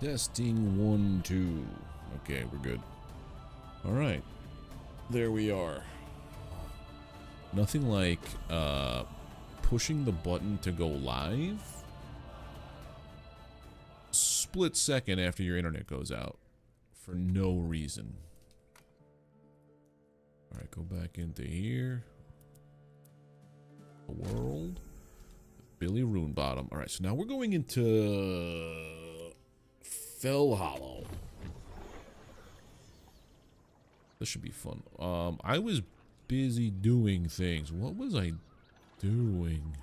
Testing 1, 2. Okay, we're good. Alright. There we are. Nothing like pushing the button to go live. Split second after your internet goes out. For no reason. Alright, go back into here. The world. Billy Runebottom. Alright, so now we're going into Fellhollow. This should be fun. I was busy doing things. What was I doing?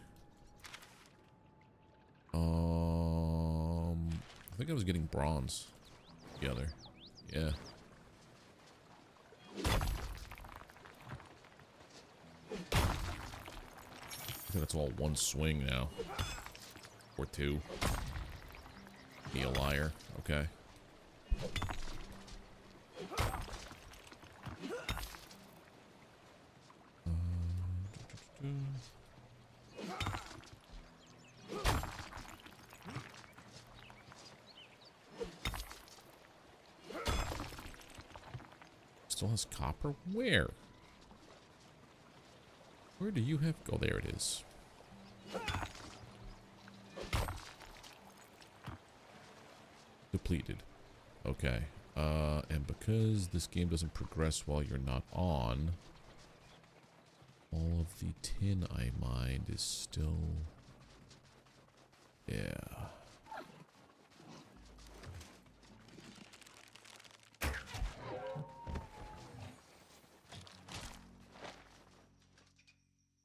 I think I was getting bronze together. Yeah. I think that's all one swing now. Or two. Be a liar. Okay. Still has copper? Where? Where do you have... Oh, there it is. Depleted. Okay. And because this game doesn't progress while you're not on, all of the tin I mined is still... Yeah.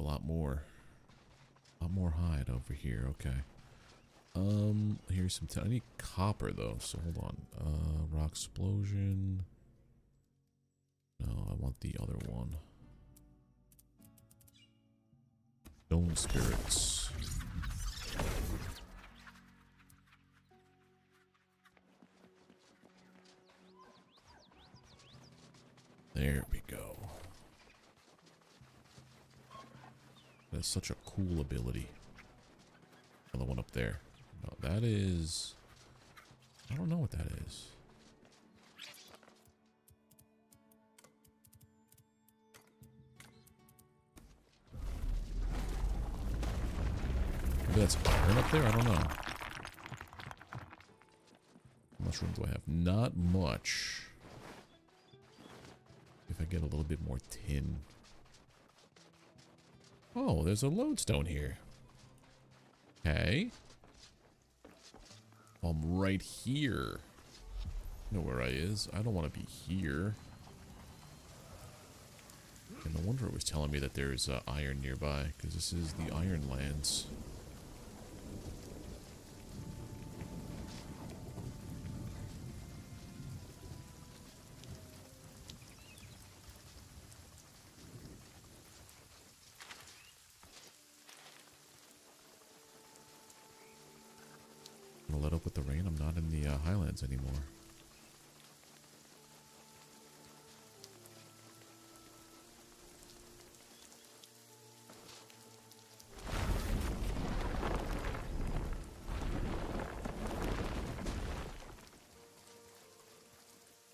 A lot more hide over here. Okay. Here's some tin. I need copper though, so hold on. Rock explosion. No, I want the other one. Stone spirits. There we go. That's such a cool ability. Another one up there. No, that is... I don't know what that is. Maybe that's iron up there? I don't know. How much room do I have? Not much. If I get a little bit more tin. Oh, there's a lodestone here. Okay. I'm right here. You know where I is. I don't want to be here. And no wonder it was telling me that there's iron nearby, because this is the Iron Lands. I'm gonna let up with the rain. I'm not in the Highlands anymore.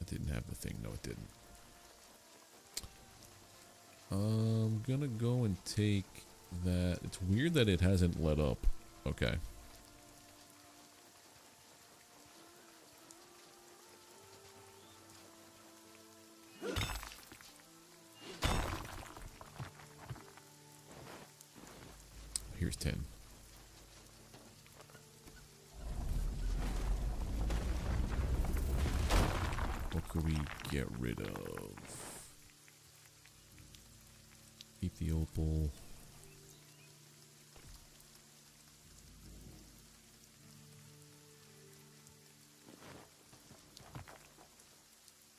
Didn't have the thing. No, it didn't. I'm gonna go and take that. It's weird that it hasn't let up. Okay. Here's 10. What could we get rid of? Keep the opal.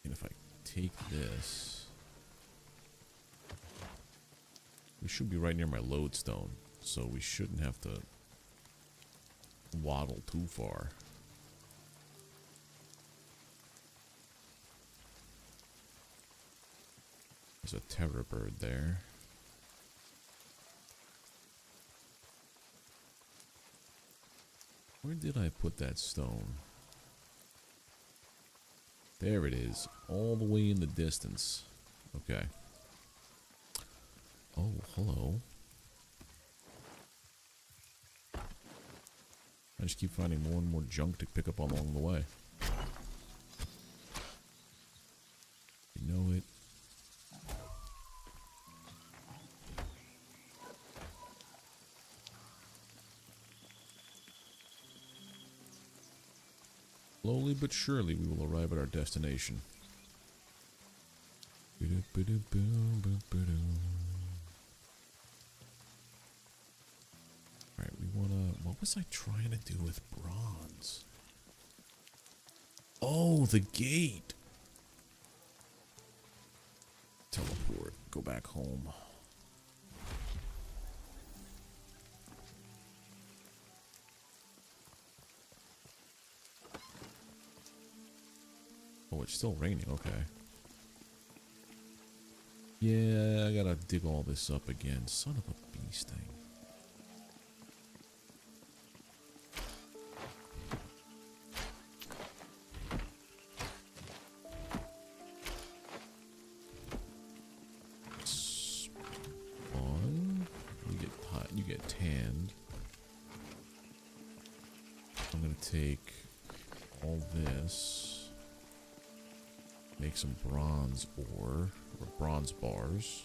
And if I take this, we should be right near my lodestone, so we shouldn't have to waddle too far. There's a terror bird there. Where did I put that stone? There it is. All the way in the distance. Okay. Oh, hello. I just keep finding more and more junk to pick up along the way. You know it. Slowly but surely we will arrive at our destination. Alright, we wanna... What was I trying to do with bronze? Oh, the gate! Teleport. Go back home. Oh, it's still raining. Okay. Yeah, I gotta dig all this up again. Son of a bee sting. Spawn. You get tanned. I'm gonna take all this. Make some bronze ore, or bronze bars.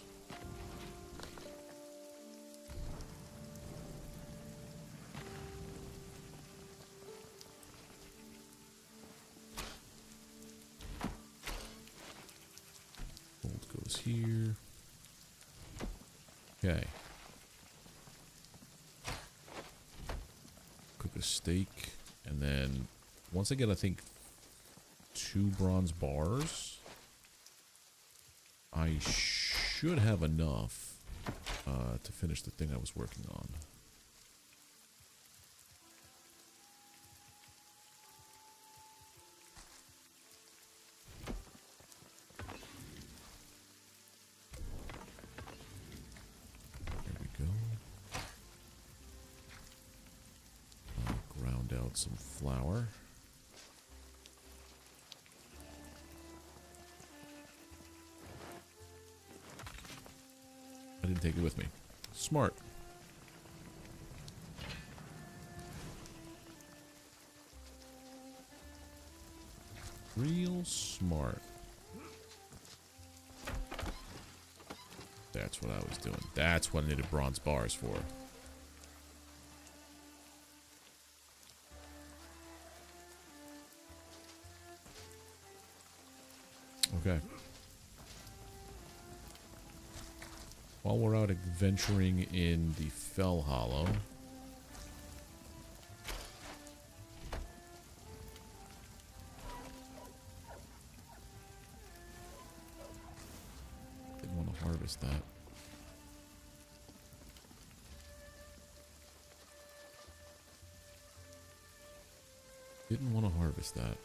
Gold goes here. Okay. Cook a steak, and then once I get, I think, 2 bronze bars, I should have enough to finish the thing I was working on. There we go. Ground out some flour. I didn't take it with me. Smart. Real smart. That's what I was doing. That's what I needed bronze bars for. Okay. While we're out adventuring in the Fellhollow, didn't want to harvest that. Didn't want to harvest that.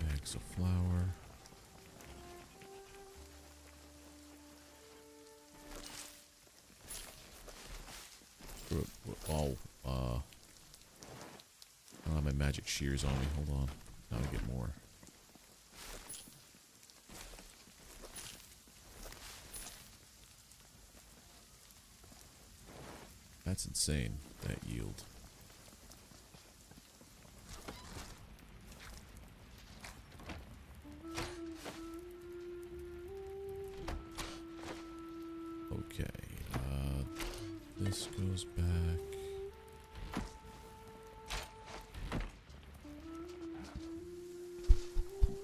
Bags of flour. Oh, I don't have my magic shears on me. Hold on. Now I get more. That's insane, that yield. Okay, this goes back.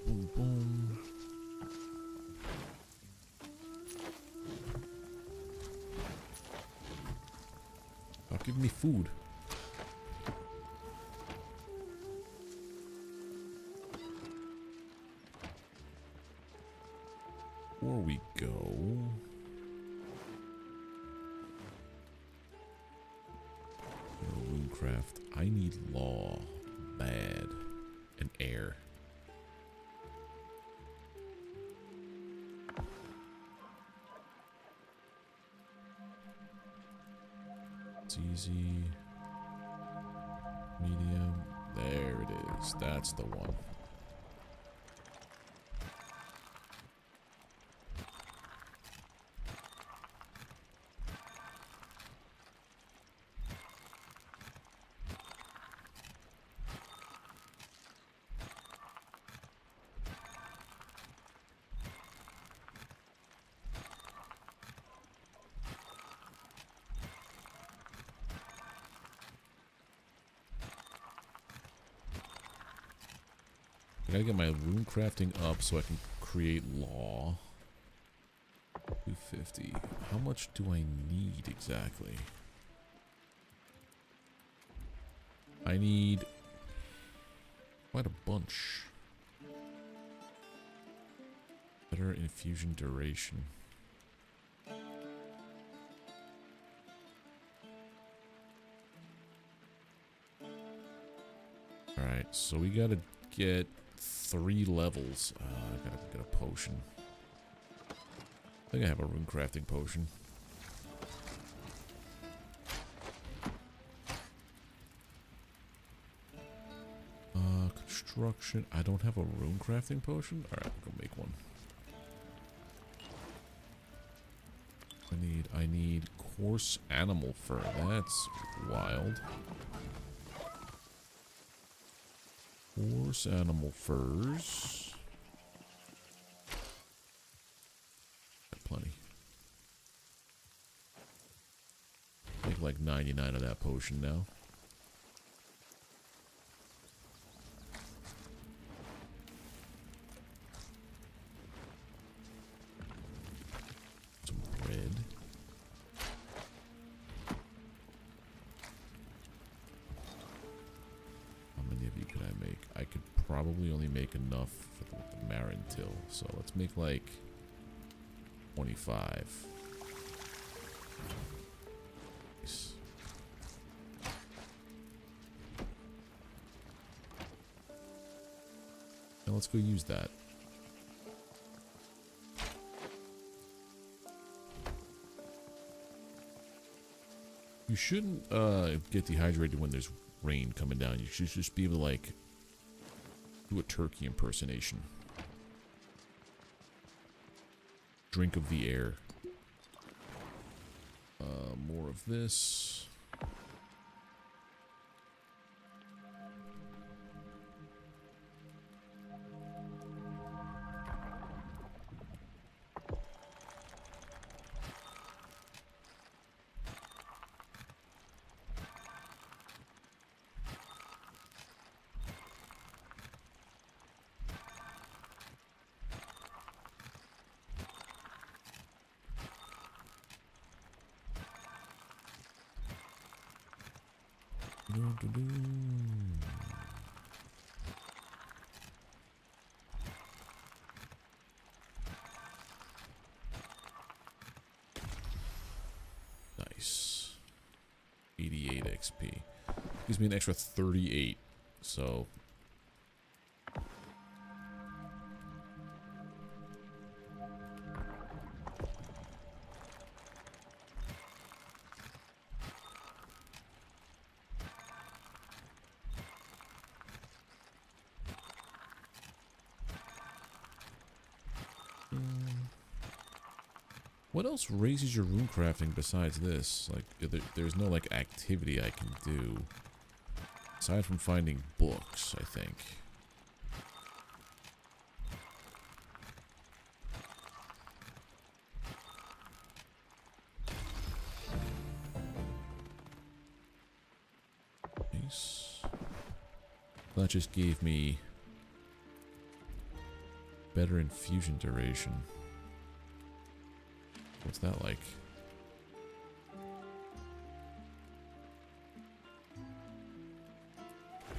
Boom, boom. Oh, give me food. Before we go, Runecraft. I need law bad and air. It's easy. Medium. There it is. That's the one. I gotta get my rune crafting up so I can create law. 250. How much do I need exactly? I need quite a bunch. Better infusion duration. Alright, so we gotta get 3 levels. I gotta get a potion. I think I have a rune crafting potion. Construction. I don't have a rune crafting potion? Alright, I'll go make one. I need coarse animal fur. That's wild. Coarse animal furs. Got plenty. Make like 99 of that potion now. Some bread. How many of you could I make? I could probably only make enough for the Marin Till. So let's make like 25. Nice. Now let's go use that. You shouldn't get dehydrated when there's rain coming down. You should just be able to like do a turkey impersonation. Drink of the air. More of this. Nice. 88 XP. Gives me an extra 38. So what else raises your rune crafting besides this? Like, there's no, like, activity I can do. Aside from finding books, I think. Nice. That just gave me better infusion duration. What's that like?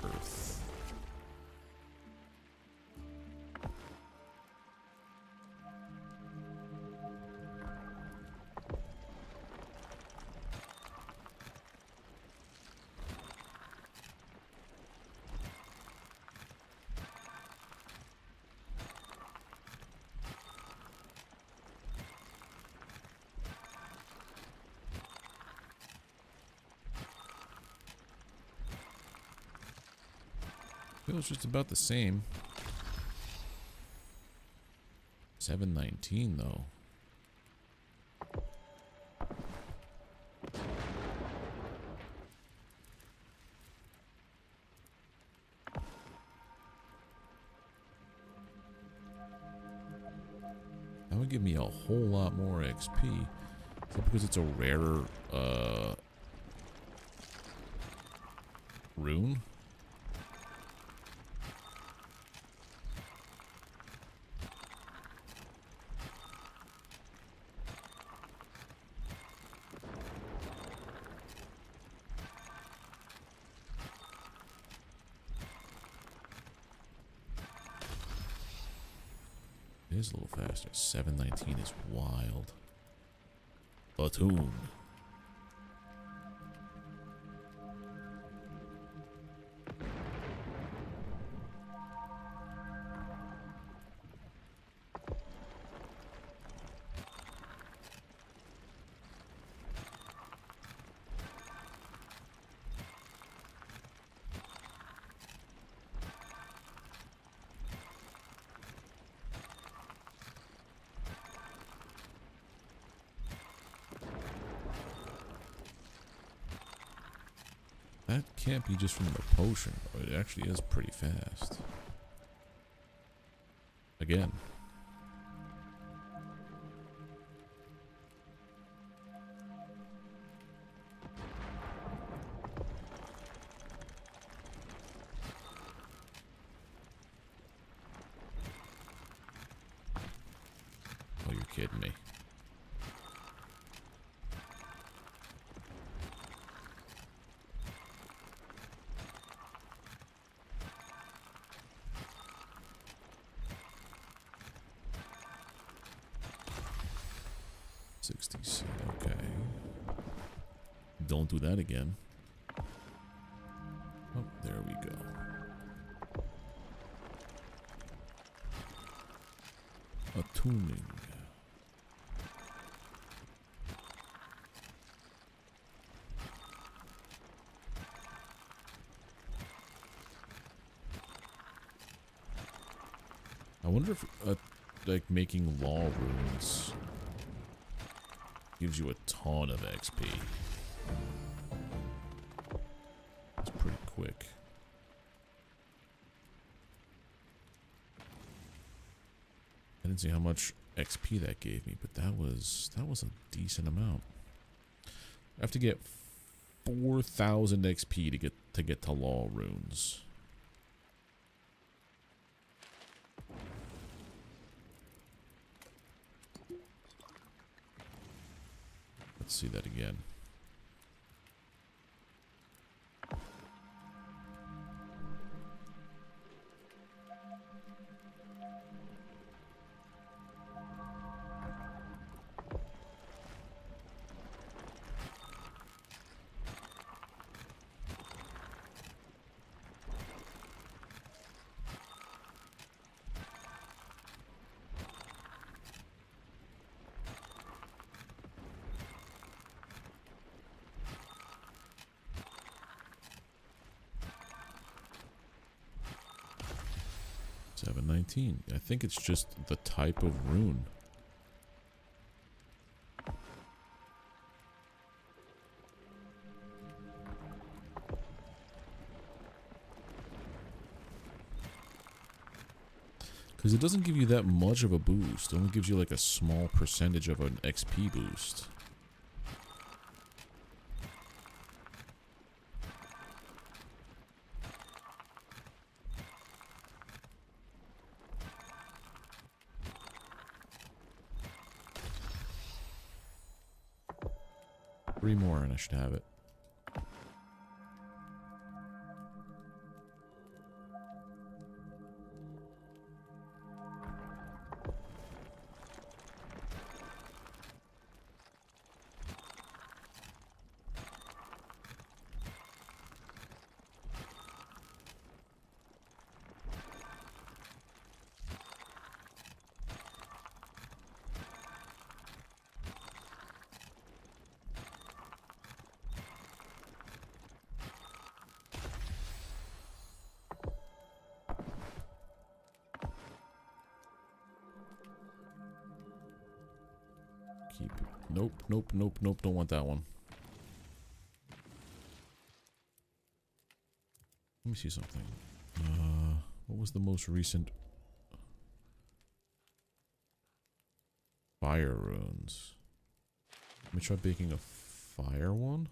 Earth. Feels just about the same. 719 though. That would give me a whole lot more XP. Is that because it's a rarer rune? It is a little faster. 719 is wild. Platoon. That can't be just from the potion. It actually is pretty fast. Again. Oh, you're kidding me. Okay. Don't do that again. Oh, there we go. Attuning. I wonder if, like, making law runes gives you a ton of XP. That's pretty quick. I didn't see how much XP that gave me, but that was a decent amount. I have to get 4,000 XP to get to law runes. Let's see that again. I think it's just the type of rune. Because it doesn't give you that much of a boost. It only gives you like a small percentage of an XP boost. Three more and I should have it. keep... Nope, nope, nope, nope. Don't want that one. Let me see something. What was the most recent... Fire runes. Let me try baking a fire one.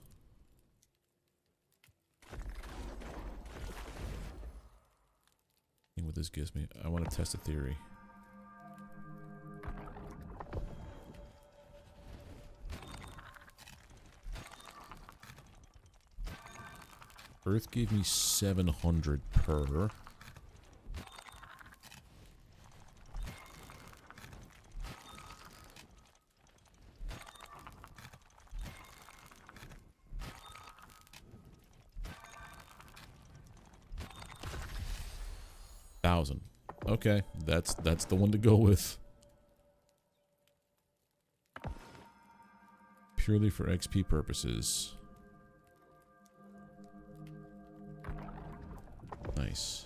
See what this gives me. I want to test a theory. Earth gave me 700 per. Okay, that's the one to go with. Purely for XP purposes. Nice.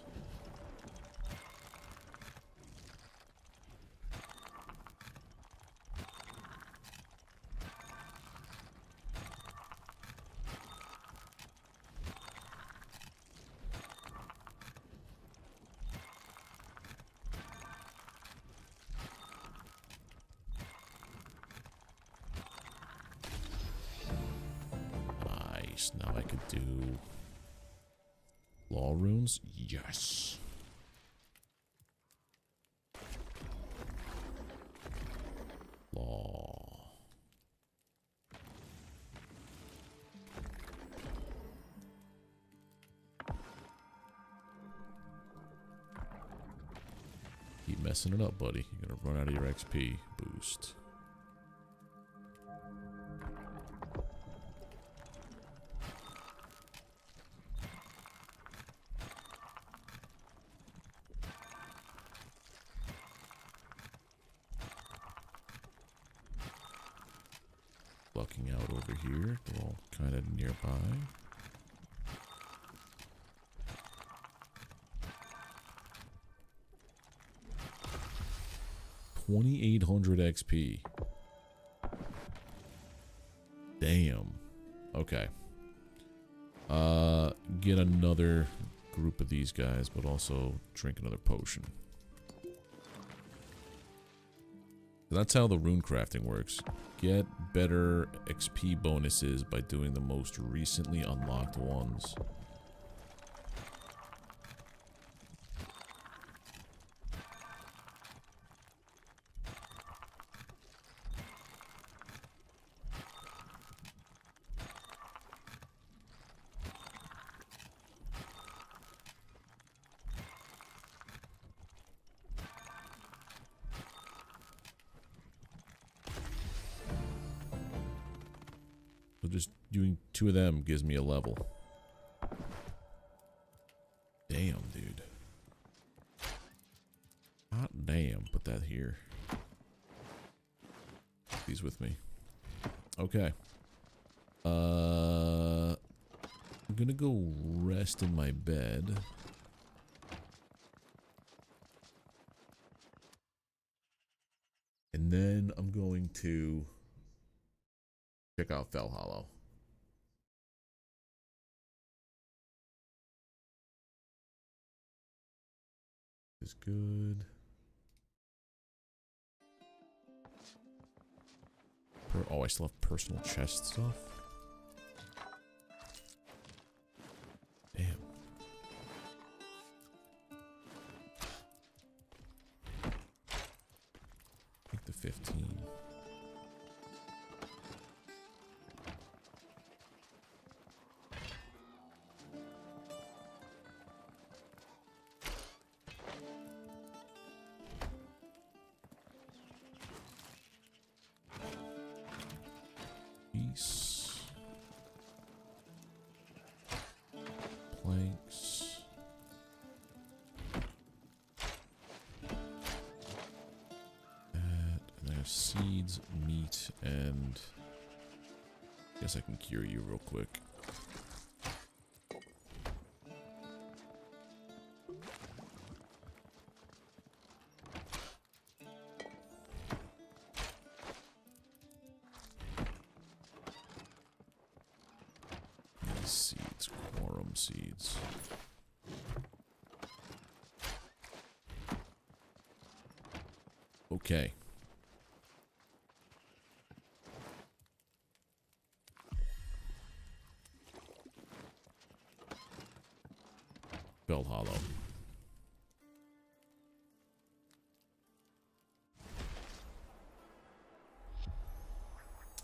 Now I could do law runes. Yes. Law. Keep messing it up, buddy. You're gonna run out of your XP boost. Bucking out over here. They're all kind of nearby. $2,800 XP. Damn. Okay. Get another group of these guys, but also drink another potion. That's how the rune crafting works. Get better XP bonuses by doing the most recently unlocked ones. Just doing 2 of them gives me a level. Damn, dude. Hot damn. Put that here. These with me. Okay. I'm gonna go rest in my bed. And then I'm going to check out Fellhollow. Is good. Oh, I still have personal chest stuff. Damn. Take the 15. Planks. And there's seeds, meat, and I guess I can cure you real quick. these seeds? Quorum seeds. Okay. Fellhollow.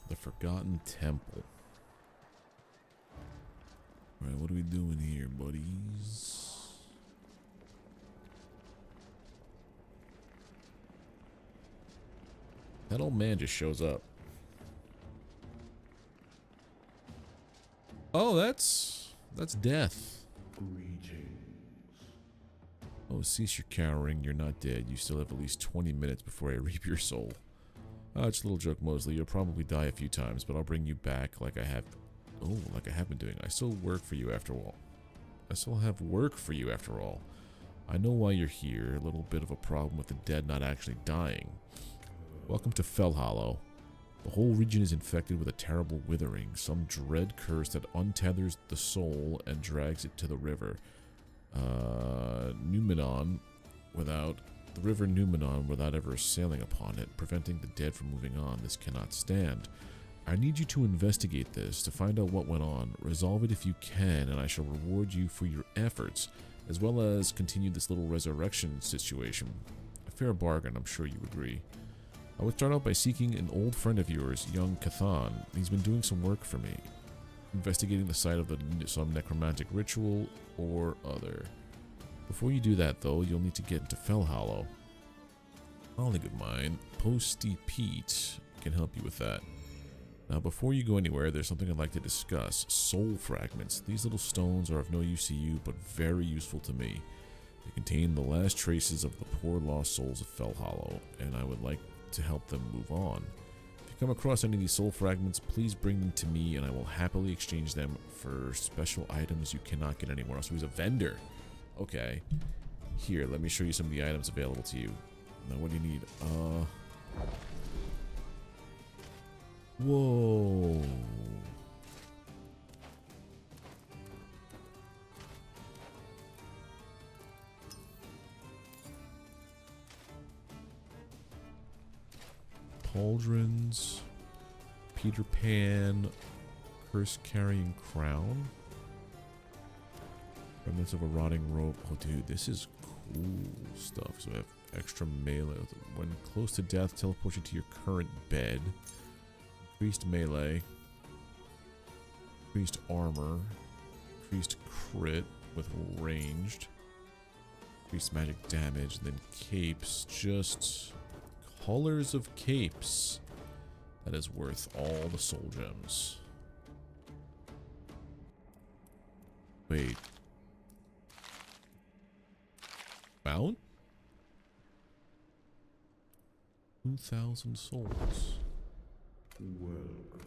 The Forgotten Temple. Alright, what are we doing here, buddies? That old man just shows up. Oh, that's death. Greetings. Oh, cease your cowering. You're not dead. You still have at least 20 minutes before I reap your soul. It's a little joke, Mosley. You'll probably die a few times, but I'll bring you back like I have. Oh, like I have been doing. I still work for you after all. I still have work for you after all. I know why you're here. A little bit of a problem with the dead not actually dying. Welcome to Fellhollow. The whole region is infected with a terrible withering, some dread curse that untethers the soul and drags it to the river. Numenon, the river Numenon without ever sailing upon it, preventing the dead from moving on. This cannot stand. I need you to investigate this, to find out what went on. Resolve it if you can, and I shall reward you for your efforts, as well as continue this little resurrection situation. A fair bargain, I'm sure you agree. I would start out by seeking an old friend of yours, young Cathan. He's been doing some work for me, investigating the site of some necromantic ritual or other. Before you do that, though, you'll need to get into Fellhollow. A colleague of mine, Posty Pete, can help you with that. Now, before you go anywhere, there's something I'd like to discuss. Soul fragments. These little stones are of no use to you, but very useful to me. They contain the last traces of the poor lost souls of Fellhollow, and I would like to help them move on. If you come across any of these soul fragments, please bring them to me and I will happily exchange them for special items you cannot get anywhere else. So he's a vendor. Okay. Here, let me show you some of the items available to you. Now, what do you need? Whoa. Pauldrons, Peter Pan, curse carrying crown, remnants of a rotting rope. Oh, dude, this is cool stuff. So we have extra melee. When close to death, teleport you to your current bed. Increased melee, increased armor, increased crit with ranged, increased magic damage, and then capes. Just colors of capes. That is worth all the soul gems. Wait. Mount? 2,000 souls. Welcome.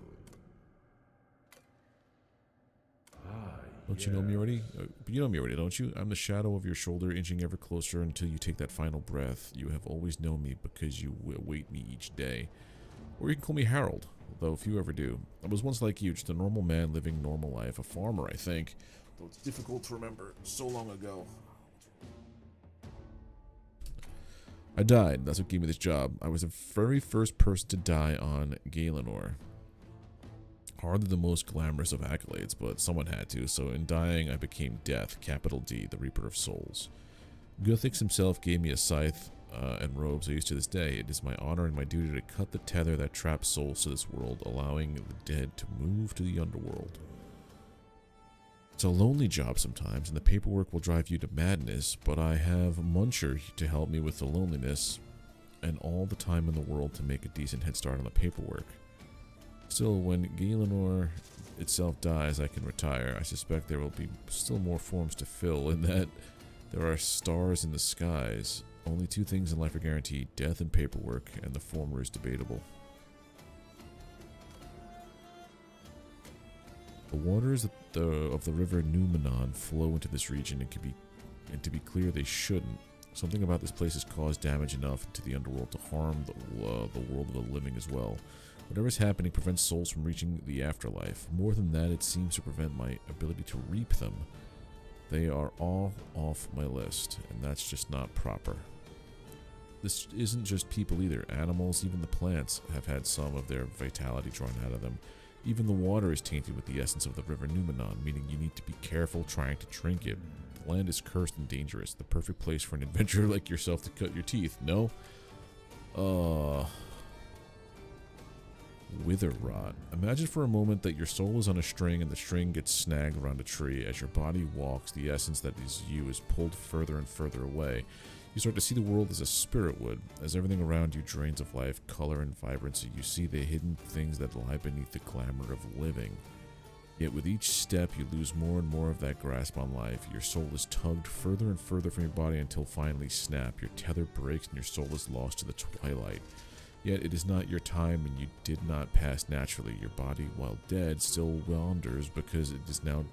Don't you know me already? You know me already, don't you? I'm the shadow of your shoulder, inching ever closer until you take that final breath. You have always known me because you await me each day. Or you can call me Harold, though few ever do. I was once like you, just a normal man living normal life. A farmer, I think. Though it's difficult to remember so long ago. I died. That's what gave me this job. I was the very first person to die on Galenor. Hardly the most glamorous of accolades, but someone had to, so in dying I became Death, capital D, the Reaper of Souls. Guthix himself gave me a scythe and robes I use to this day. It is my honor and my duty to cut the tether that traps souls to this world, allowing the dead to move to the underworld. It's a lonely job sometimes, and the paperwork will drive you to madness, but I have Muncher to help me with the loneliness, and all the time in the world to make a decent head start on the paperwork. Still, when Galenor itself dies, I can retire. I suspect there will be still more forms to fill, in that there are stars in the skies. Only two things in life are guaranteed, death and paperwork, and the former is debatable. The waters of the river Numenon flow into this region, and to be clear, they shouldn't. Something about this place has caused damage enough to the underworld to harm the world of the living as well. Whatever's happening prevents souls from reaching the afterlife. More than that, it seems to prevent my ability to reap them. They are all off my list, and that's just not proper. This isn't just people either. Animals, even the plants, have had some of their vitality drawn out of them. Even the water is tainted with the essence of the river Numenon, meaning you need to be careful trying to drink it. The land is cursed and dangerous, the perfect place for an adventurer like yourself to cut your teeth. No? Wither rot. Imagine for a moment that your soul is on a string and the string gets snagged around a tree. As your body walks, the essence that is you is pulled further and further away. You start to see the world as a spirit would. As everything around you drains of life, color, and vibrancy, you see the hidden things that lie beneath the glamour of living. Yet with each step, you lose more and more of that grasp on life. Your soul is tugged further and further from your body until finally snap. Your tether breaks and your soul is lost to the twilight. Yet it is not your time and you did not pass naturally. Your body, while dead, still wanders because it is now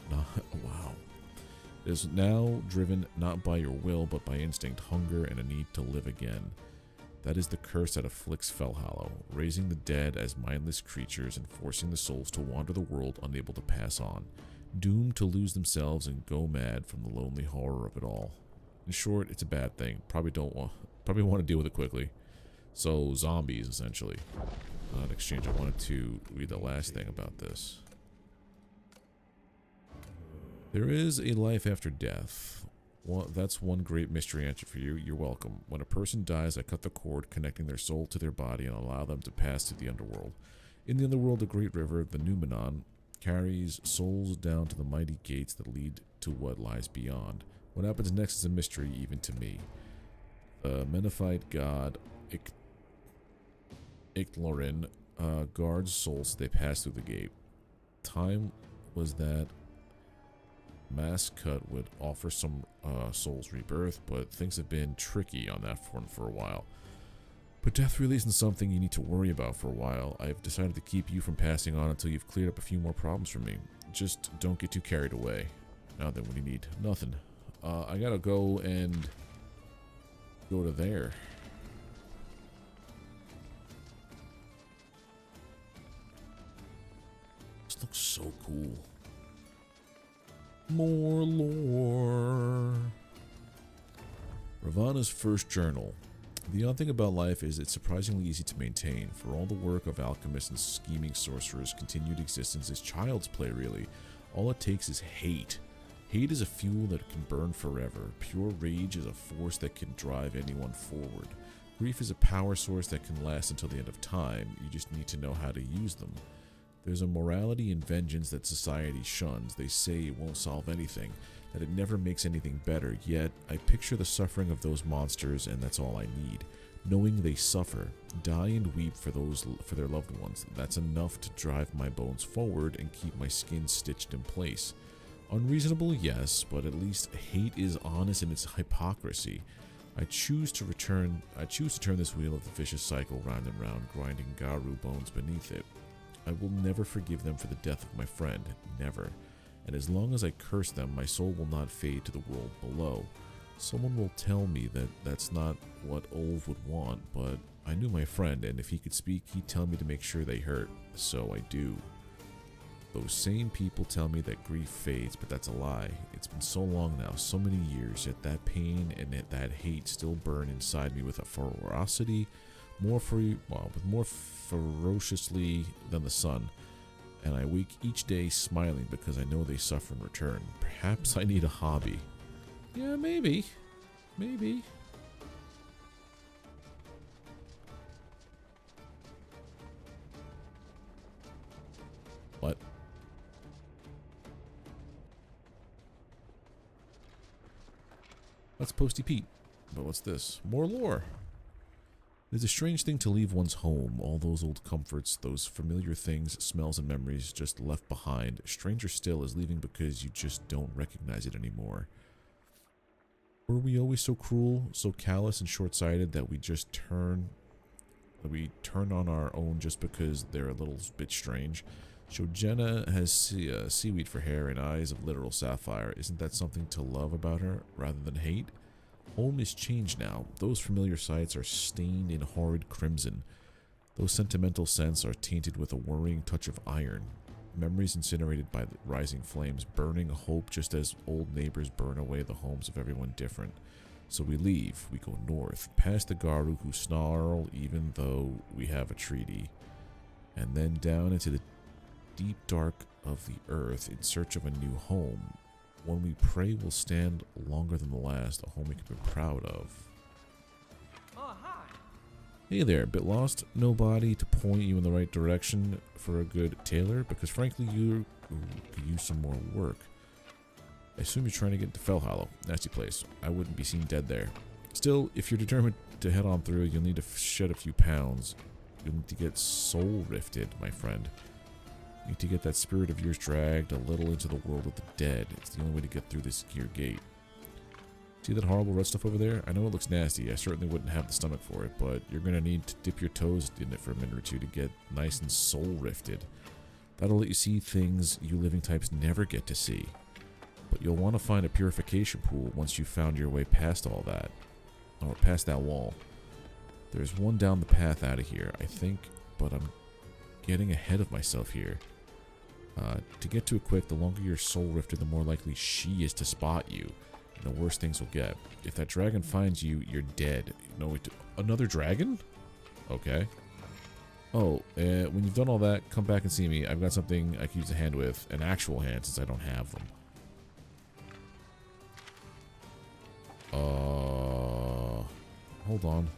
not... Wow. It is now driven not by your will, but by instinct, hunger, and a need to live again. That is the curse that afflicts Fellhollow, raising the dead as mindless creatures and forcing the souls to wander the world unable to pass on, doomed to lose themselves and go mad from the lonely horror of it all. In short, it's a bad thing. Probably want to deal with it quickly. So, zombies, essentially. In exchange, I wanted to read the last thing about this. There is a life after death. Well, that's one great mystery answer for you. You're welcome. When a person dies, I cut the cord connecting their soul to their body and allow them to pass to the underworld. In the underworld, the great river, the Numenon, carries souls down to the mighty gates that lead to what lies beyond. What happens next is a mystery even to me. The Menophyte god Ictlorin guards souls as they pass through the gate. Time was that mass cut would offer some souls rebirth, but things have been tricky on that front for a while. But death really isn't something you need to worry about for a while. I've decided to keep you from passing on until you've cleared up a few more problems for me. Just don't get too carried away. Now then, what do you need? Nothing. I gotta go and go to there. This looks so cool. More lore. Ravana's first journal. The odd thing about life is it's surprisingly easy to maintain. For all the work of alchemists and scheming sorcerers, continued existence is child's play, really. All it takes is hate. Hate is a fuel that can burn forever. Pure rage is a force that can drive anyone forward. Grief is a power source that can last until the end of time. You just need to know how to use them. There's a morality and vengeance that society shuns. They say it won't solve anything, that it never makes anything better, yet I picture the suffering of those monsters and that's all I need. Knowing they suffer, die and weep for their loved ones. That's enough to drive my bones forward and keep my skin stitched in place. Unreasonable, yes, but at least hate is honest in its hypocrisy. I choose to turn this wheel of the vicious cycle round and round, grinding Garu bones beneath it. I will never forgive them for the death of my friend, never. And as long as I curse them, my soul will not fade to the world below. Someone will tell me that that's not what Olv would want, but I knew my friend, and if he could speak, he'd tell me to make sure they hurt. So I do. Those same people tell me that grief fades, but that's a lie. It's been so long now, so many years, yet that pain and that hate still burn inside me with a ferocity more ferociously than the sun, and I wake each day smiling because I know they suffer in return. Perhaps I need a hobby. Yeah, maybe. What? That's Posty Pete. But what's this? More lore. It's a strange thing to leave one's home, all those old comforts, those familiar things, smells and memories just left behind. Stranger still is leaving because you just don't recognize it anymore. Were we always so cruel, so callous and short-sighted that we just turn on our own just because they're a little bit strange? Shojena has seaweed for hair and eyes of literal sapphire. Isn't that something to love about her rather than hate? Home is changed now. Those familiar sights are stained in horrid crimson. Those sentimental scents are tainted with a worrying touch of iron. Memories incinerated by the rising flames, burning hope just as old neighbors burn away the homes of everyone different. So we leave, we go north, past the Garu who snarl even though we have a treaty, and then down into the deep dark of the earth in search of a new home. One we pray will stand longer than the last, a home we can be proud of. Hey there, bit lost? Nobody to point you in the right direction for a good tailor? Because frankly, you could use some more work. I assume you're trying to get into Fellhollow. Nasty place. I wouldn't be seen dead there. Still, if you're determined to head on through, you'll need to shed a few pounds. You'll need to get soul rifted, my friend. You need to get that spirit of yours dragged a little into the world of the dead. It's the only way to get through this gear gate. See that horrible red stuff over there? I know it looks nasty. I certainly wouldn't have the stomach for it, but you're going to need to dip your toes in it for a minute or two to get nice and soul rifted. That'll let you see things you living types never get to see. But you'll want to find a purification pool once you've found your way past all that. Or past that wall. There's one down the path out of here, I think, but I'm getting ahead of myself here. To get to it quick, the longer you're soul rifted, the more likely she is to spot you. And the worse things will get. If that dragon finds you, you're dead. No, another dragon? Okay. Oh, when you've done all that, come back and see me. I've got something I can use a hand with. An actual hand, since I don't have them. Hold on.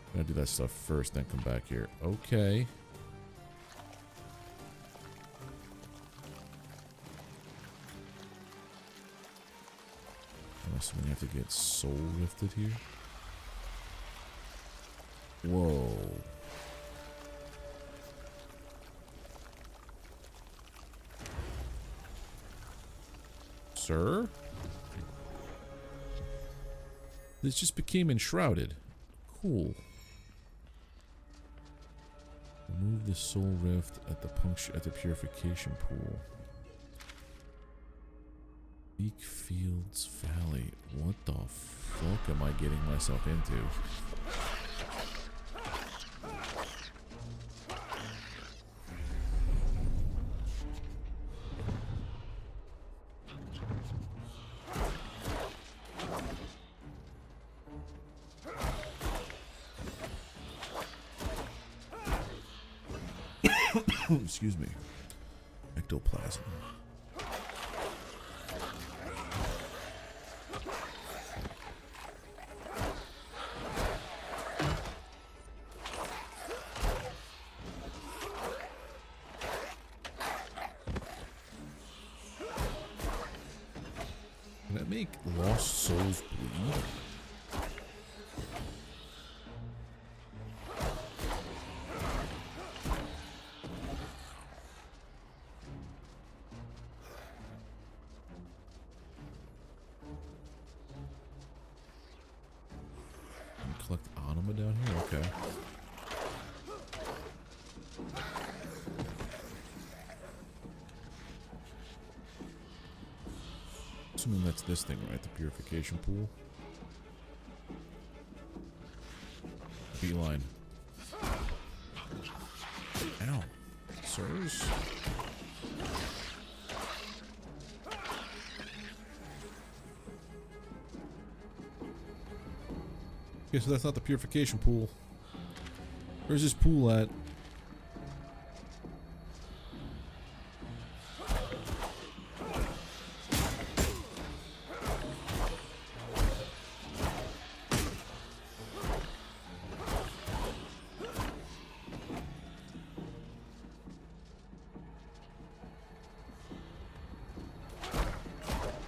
I'm gonna do that stuff first, then come back here. Okay. I'm assuming I have to get soul lifted here. Whoa. Sir? This just became enshrouded. Cool. Remove the soul rift at the purification pool. Bleak Fields Valley. What the fuck am I getting myself into? Excuse me. Ectoplasm. Can that make lost souls bleed? Collect anima down here? Okay. Assuming that's this thing, right? The purification pool. Beeline. Ow. Sirs? Okay, so that's not the purification pool. Where's this pool at?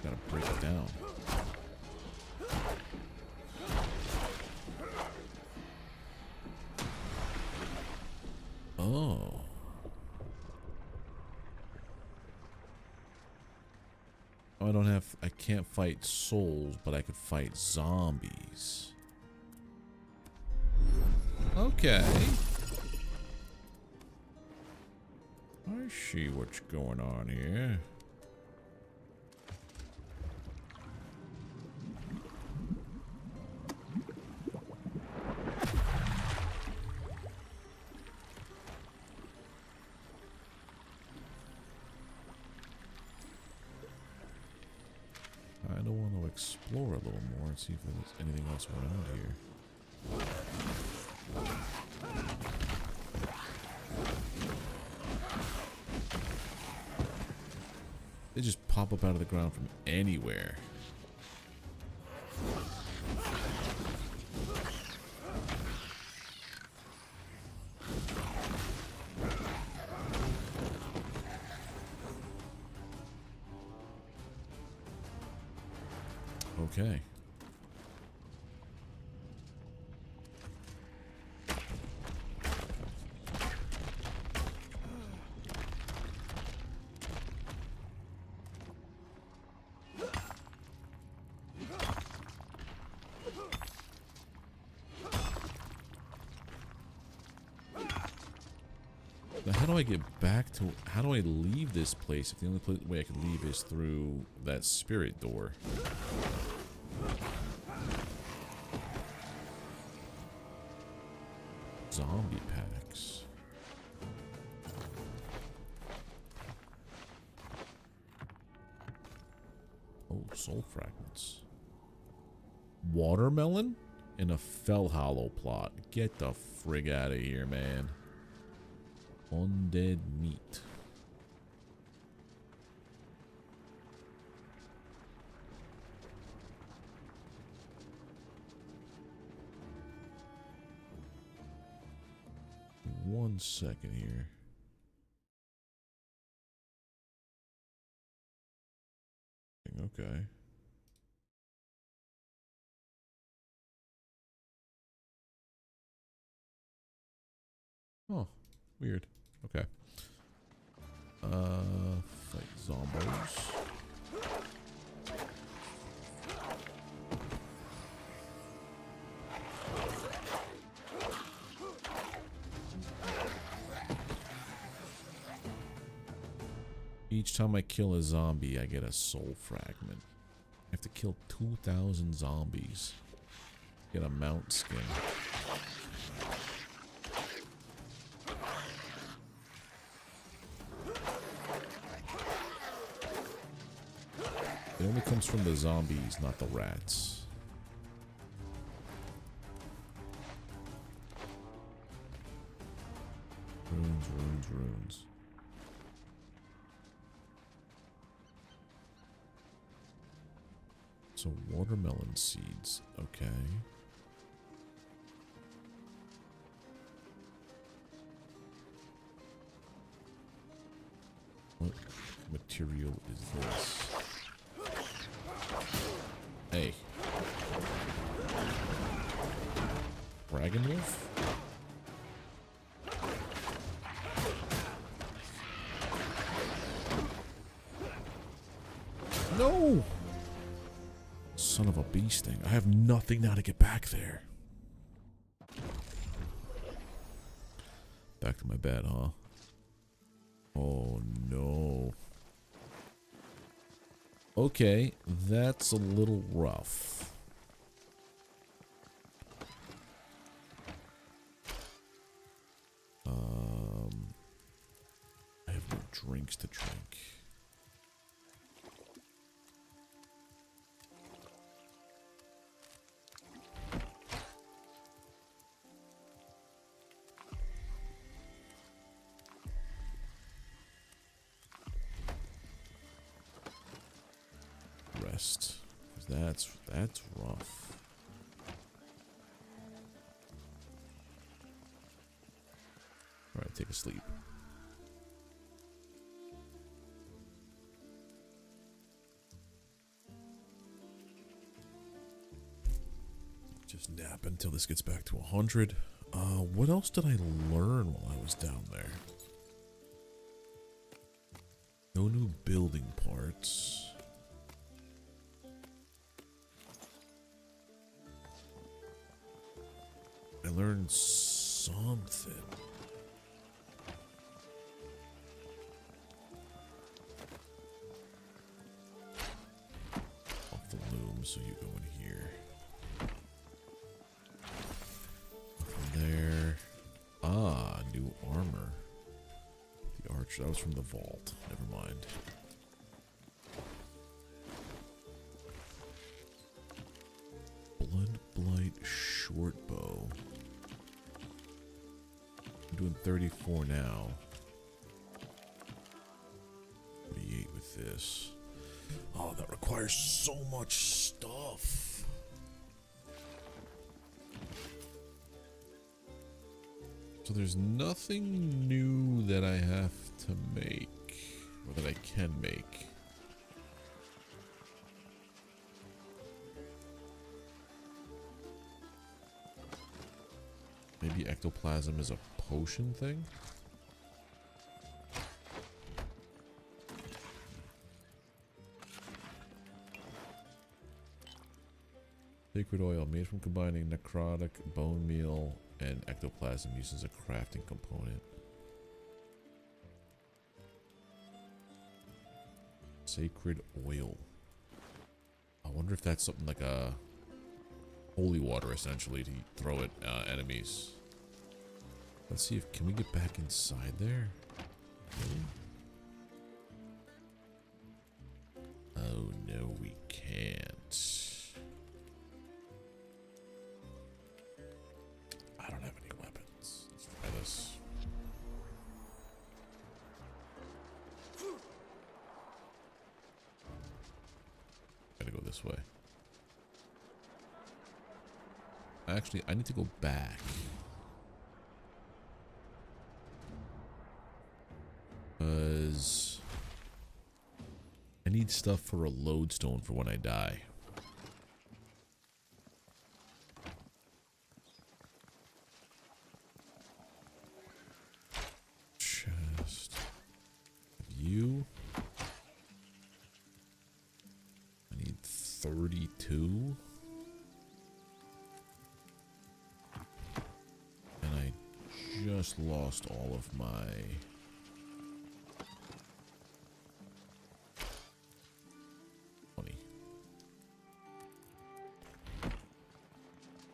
Gotta break it down. Oh. I can't fight souls, but I could fight zombies. Okay. I see what's going on here. explore a little more and see if there's anything else around here. They just pop up out of the ground from anywhere. Okay. Now, how do I get back to... How do I leave this place if the only way I can leave is through that spirit door? Zombie packs. Oh, soul fragments. Watermelon? In a Fellhollow plot. Get the frig out of here, man. Undead meat. One second here. Okay. Oh, weird. Okay. Fight zombos. Each time I kill a zombie, I get a soul fragment. I have to kill 2,000 zombies. Get a mount skin. It only comes from the zombies, not the rats. Runes, runes, runes. So watermelon seeds, okay. What material is this? Hey. Dragonwolf? No! Son of a bee sting. I have nothing now to get back there. Back to my bed, huh? Oh no. Okay, that's a little rough. I have no drinks to drink. Rest. That's rough. Alright, take a sleep. Just nap until this gets back to 100. What else did I learn while I was down there? No new building parts. I learned something. Off the loom, so you go in here. From there. Ah, new armor. The archer. That was from the vault. Never mind. I'm doing 34 now. 48 with this. Oh, that requires so much stuff. So there's nothing new that I have to make, or that I can make. Maybe ectoplasm is a potion thing? Sacred oil made from combining necrotic bone meal and ectoplasm uses a crafting component. Sacred oil. I wonder if that's something like a holy water, essentially, to throw at enemies. Let's see if can we get back inside there. Really? Oh no, we can't. I don't have any weapons. Let's try this. Gotta go this way. Actually, I need to go back. Because I need stuff for a lodestone for when I die. Chest. You. I need 32. And I just lost all of my...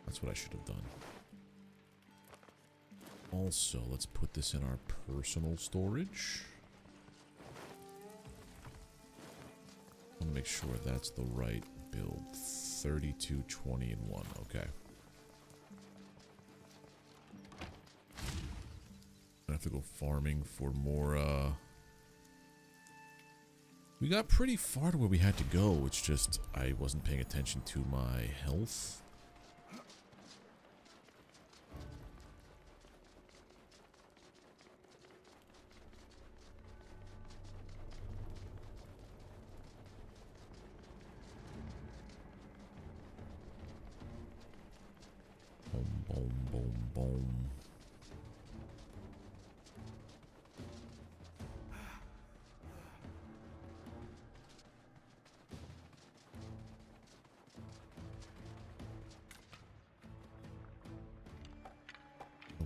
That's what I should have done. Also, let's put this in our personal storage. I want to make sure that's the right build. 32, 20, and 1. Okay. I have to go farming for more, We got pretty far to where we had to go. It's just I wasn't paying attention to my health. Boom, boom, boom, boom.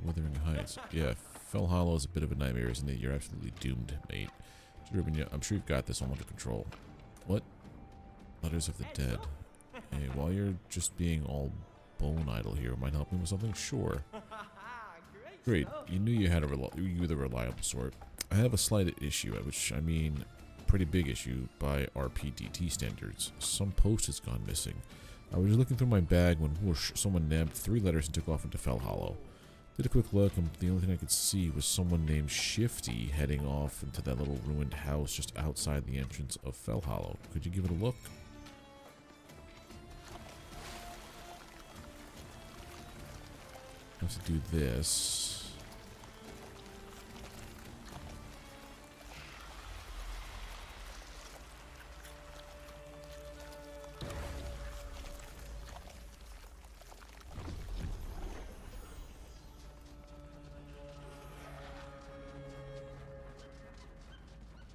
Wuthering Heights. Yeah, Fellhollow is a bit of a nightmare, isn't it? You're absolutely doomed, mate. I'm sure you've got this all under control. What? Letters of the Dead. Hey, while you're just being all bone idle here, might help me with something? Sure. Great. You knew you had you were the reliable sort. I have a slight issue, which I mean, pretty big issue by RPDT standards. Some post has gone missing. I was looking through my bag when whoosh, someone nabbed 3 letters and took off into Fellhollow. Did a quick look, and the only thing I could see was someone named Shifty heading off into that little ruined house just outside the entrance of Fellhollow. Could you give it a look? I have to do this.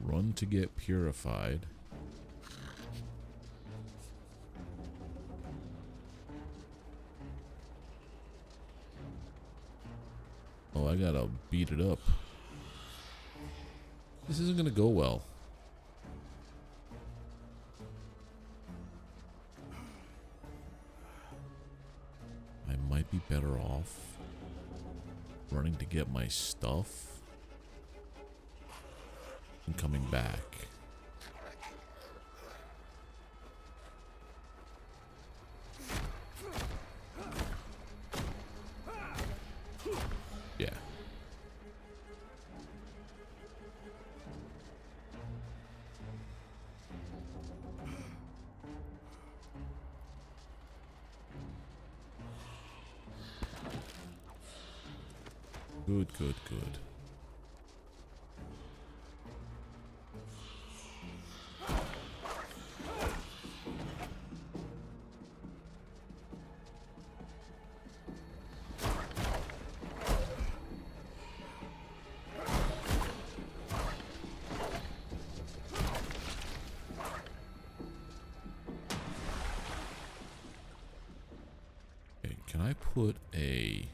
Run to get purified. Oh, I gotta beat it up. This isn't gonna go well. I might be better off running to get my stuff and coming back. Yeah. Good, good, good. Okay, can I put a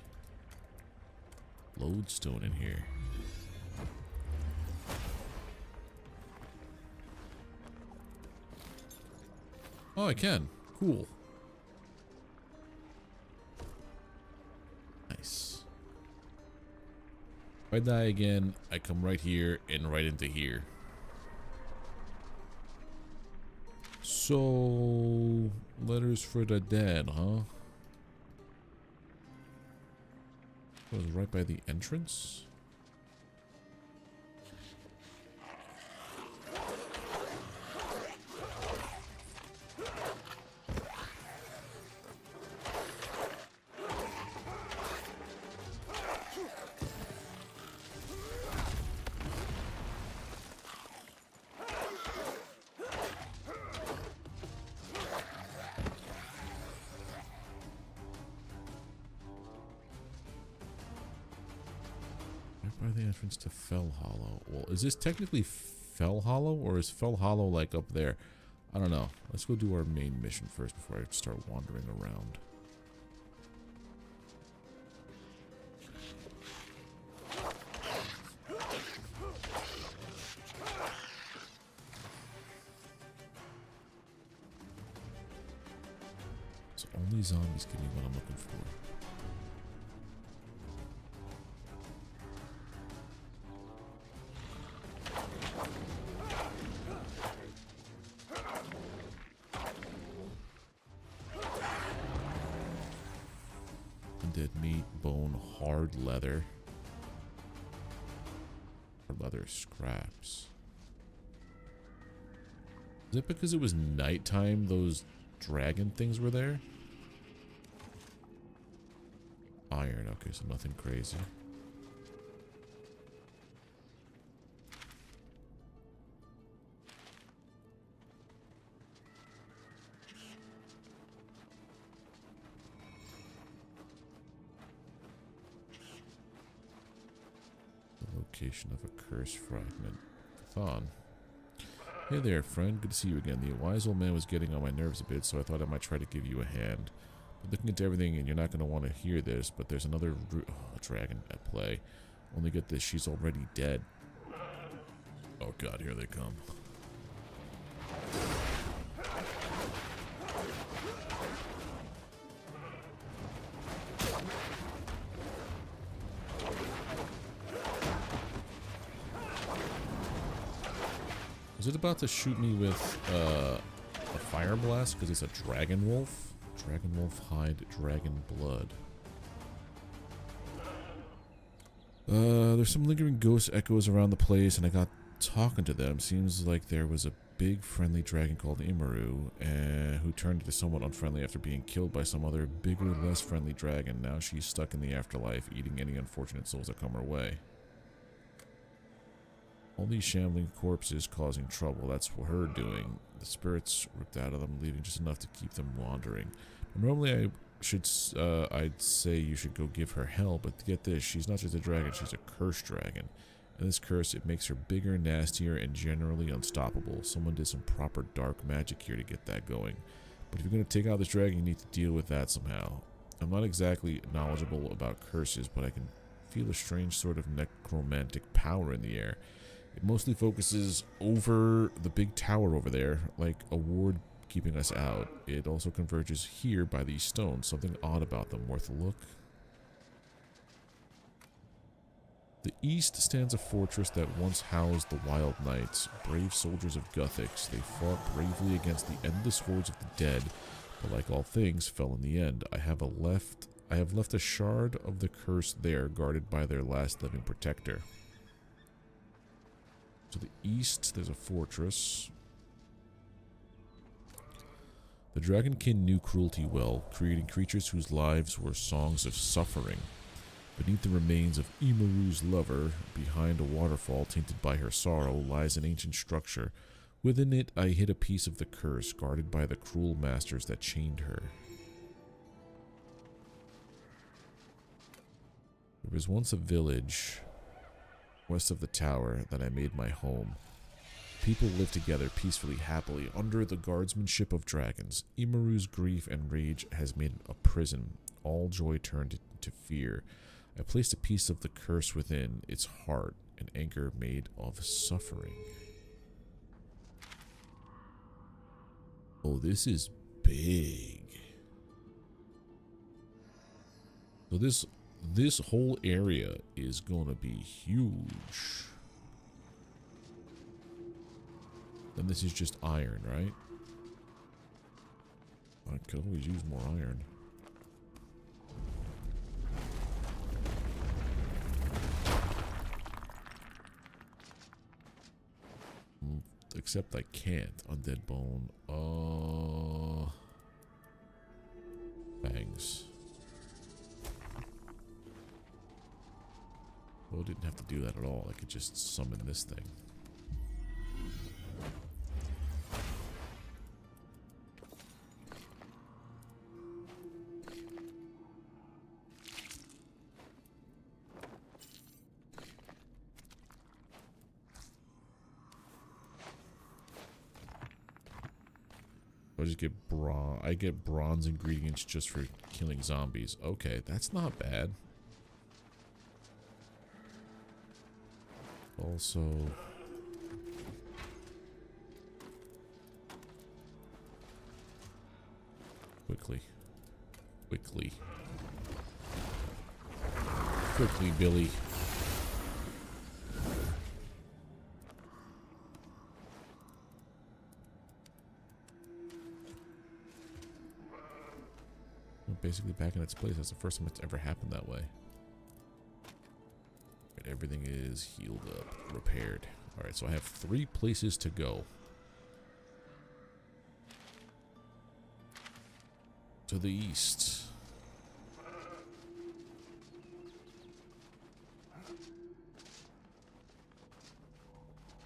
lodestone in here? Oh, I can. Cool. Nice. If I die again, I come right here and right into here. So, letters for the dead, huh? That was right by the entrance. Right by the entrance to Fellhollow. Well, is this technically Fellhollow, or is Fellhollow like up there? I don't know. Let's go do our main mission first before I start wandering around. So only zombies give me what I'm looking for. Dead meat, bone, hard leather. Hard leather scraps. Is it because it was nighttime those dragon things were there? Iron, okay, so nothing crazy. Location of a curse fragment. Thon. Hey there, friend. Good to see you again. The wise old man was getting on my nerves a bit, so I thought I might try to give you a hand. But looking into everything, and you're not going to want to hear this, but there's another dragon at play. Only get this, she's already dead. Oh god, here they come. Is it about to shoot me with a fire blast because it's a dragon wolf? Dragon wolf hide, dragon blood. There's some lingering ghost echoes around the place, and I got talking to them. Seems like there was a big friendly dragon called Imaru, who turned into somewhat unfriendly after being killed by some other bigger, less friendly dragon. Now she's stuck in the afterlife, eating any unfortunate souls that come her way. All these shambling corpses causing trouble. That's what her doing. The spirits ripped out of them, leaving just enough to keep them wandering. Normally I'd say you should go give her hell, but get this, she's not just a dragon, she's a cursed dragon. And this curse, it makes her bigger, nastier, and generally unstoppable. Someone did some proper dark magic here to get that going. But if you're going to take out this dragon, you need to deal with that somehow. I'm not exactly knowledgeable about curses, but I can feel a strange sort of necromantic power in the air. It mostly focuses over the big tower over there, like a ward keeping us out. It also converges here by these stones. Something odd about them. Worth a look. The east stands a fortress that once housed the Wild Knights, brave soldiers of Guthix. They fought bravely against the endless hordes of the dead, but like all things, fell in the end. I have left a shard of the curse there, guarded by their last living protector. To the east, there's a fortress. The Dragonkin knew cruelty well, creating creatures whose lives were songs of suffering. Beneath the remains of Imaru's lover, behind a waterfall tainted by her sorrow, lies an ancient structure. Within it, I hid a piece of the curse, guarded by the cruel masters that chained her. There was once a village west of the tower that I made my home. People lived together peacefully, happily, under the guardsmanship of dragons. Imaru's grief and rage has made a prison. All joy turned into fear. I placed a piece of the curse within its heart, an anchor made of suffering. Oh, this is big. So this whole area is gonna be huge. And this is just iron, right? I could always use more iron. Except I can't. Undead bone. Bangs. Well, I didn't have to do that at all. I could just summon this thing. I just get bronze. I get bronze ingredients just for killing zombies. Okay, that's not bad. Also, quickly, Billy. Basically back in its place. That's the first time it's ever happened that way. Right, everything is healed up, repaired. Alright, so I have 3 places to go. To the east.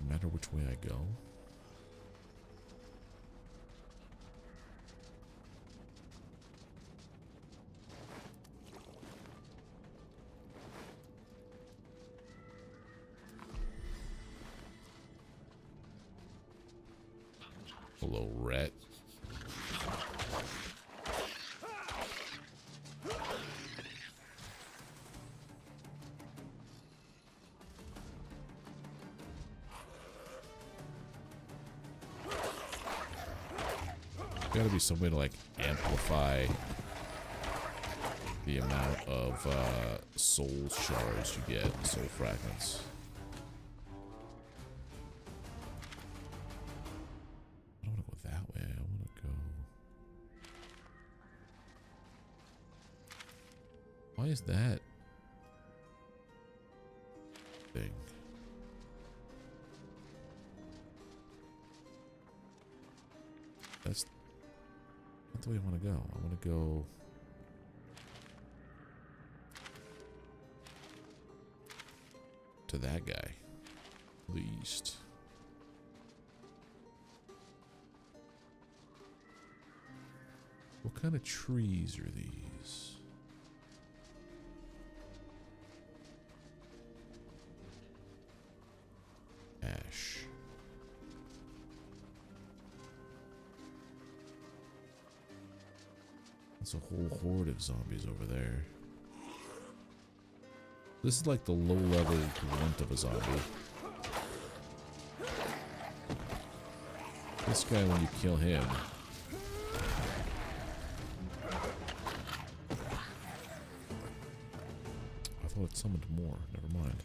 No matter which way I go. Hello, rat. Gotta be some way to like amplify the amount of soul shards you get, soul fragments. I don't want to go that way. I want to go. Why is that thing? That's not the way I want to go. I want to go to that guy, to the east. What kind of trees are these? Ash. That's a whole horde of zombies over there. This is like the low-level grunt of a zombie. This guy, when you kill him, I thought it summoned more. Never mind.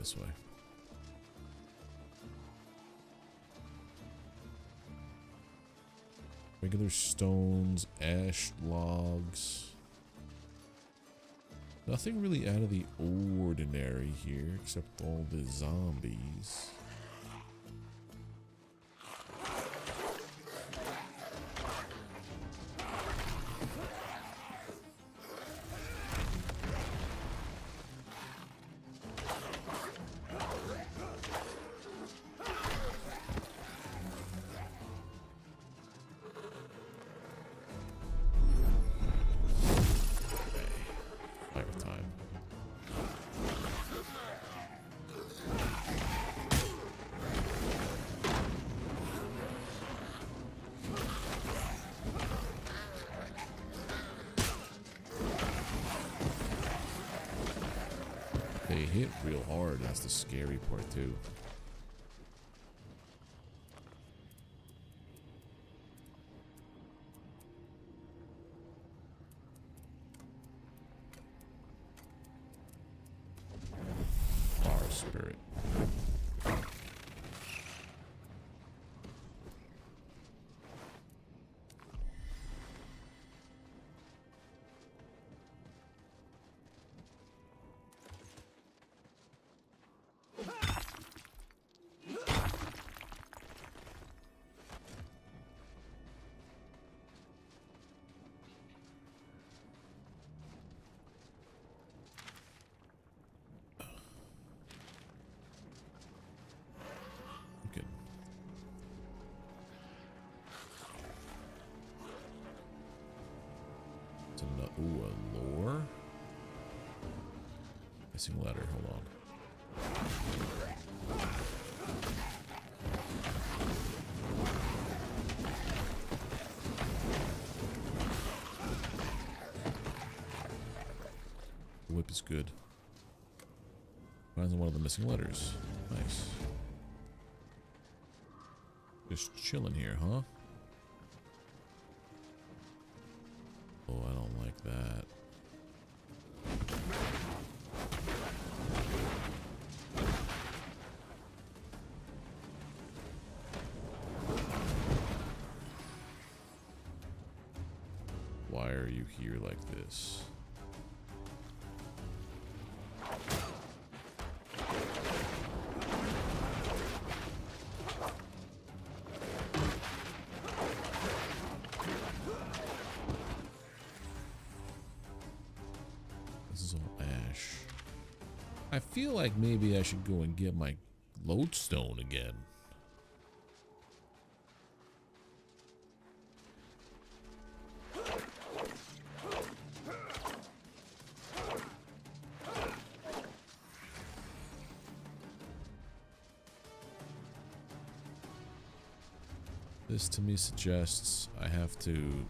this way. Regular stones, ash logs. Nothing really out of the ordinary here, except all the zombies. They hit real hard. That's the scary part too. Fire spirit. Ooh, a lore? Missing letter, hold on. The whip is good. Finds one of the missing letters. Nice. Just chilling here, huh? Oh, I don't like that. Why are you here like this? I feel like maybe I should go and get my lodestone again. This to me suggests I have to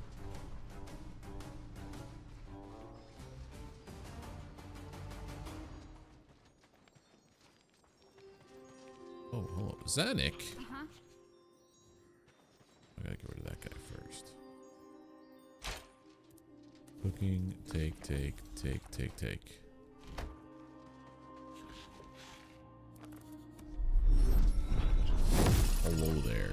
oh, hello. Zanik? I gotta get rid of that guy first. Cooking, take. Hello there.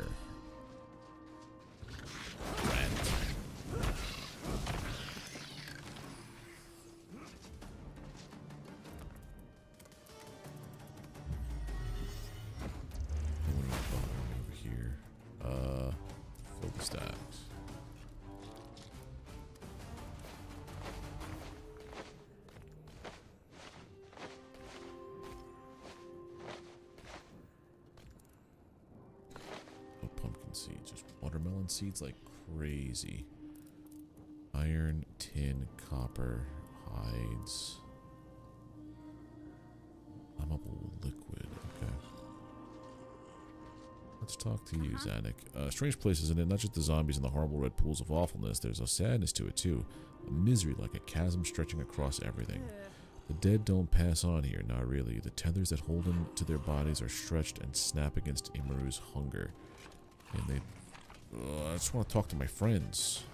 Seeds, just watermelon seeds like crazy. Iron, tin, copper, hides. Flammable liquid. Okay. Let's talk to you, Zanik. Strange place, isn't it? Not just the zombies and the horrible red pools of awfulness. There's a sadness to it too. A misery like a chasm stretching across everything. The dead don't pass on here, not really. The tethers that hold them to their bodies are stretched and snap against Imaru's hunger. And they... I just want to talk to my friends.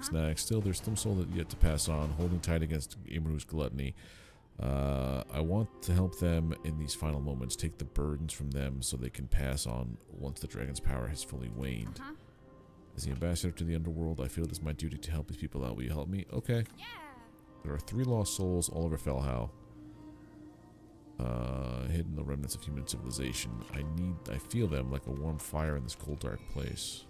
snack. Still, there's some soul that yet to pass on, holding tight against Imru's gluttony. I want to help them in these final moments, take the burdens from them so they can pass on once the dragon's power has fully waned. As the ambassador to the underworld, I feel it is my duty to help these people out. Will you help me? Okay. Yeah. There are 3 lost souls all over Fellhollow. Hidden the remnants of human civilization. I feel them like a warm fire in this cold, dark place.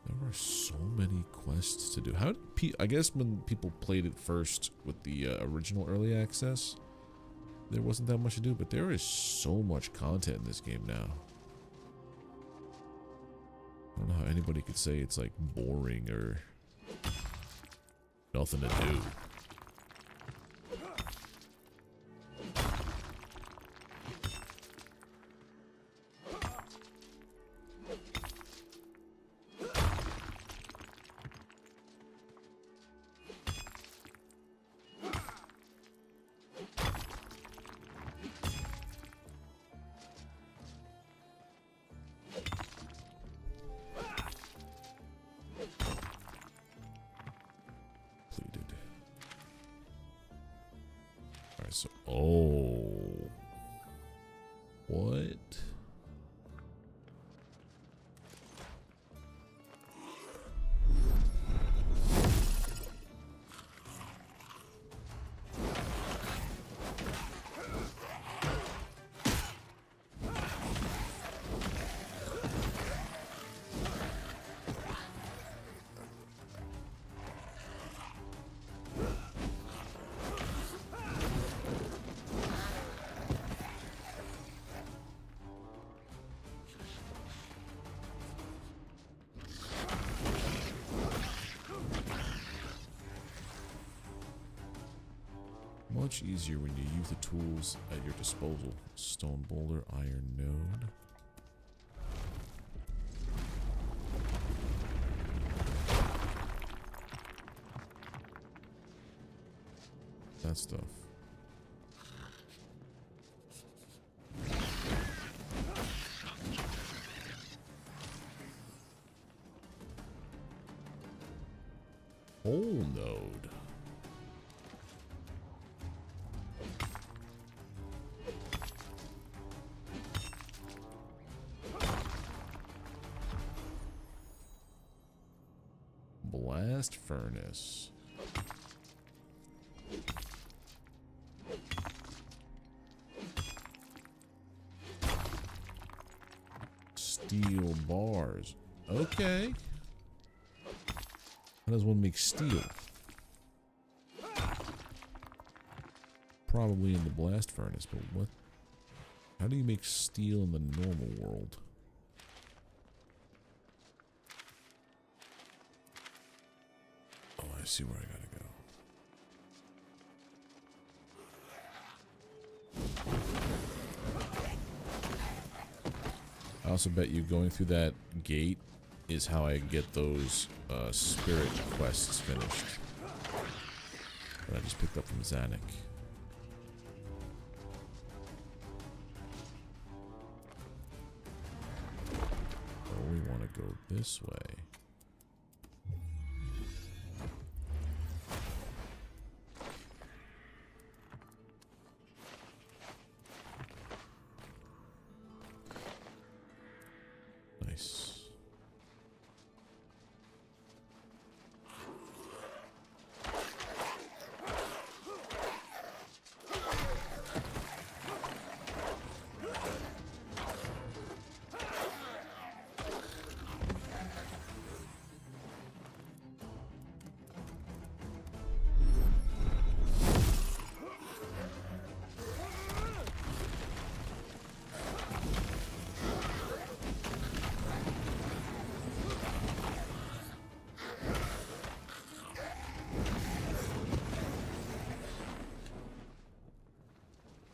There are so many quests to do. How did I guess when people played it first with the original early access, there wasn't that much to do, but there is so much content in this game now. I don't know how anybody could say it's like boring or nothing to do. So, oh, what? Much easier when you use the tools at your disposal. Stone boulder, iron node. That stuff. Whole node. Blast furnace. Steel bars. Okay. How does one make steel? Probably in the blast furnace, but what? How do you make steel in the normal world? Oh, I see where I gotta go. I also bet you going through that gate is how I get those spirit quests finished that I just picked up from Zanuck. Oh, we want to go this way. Nice.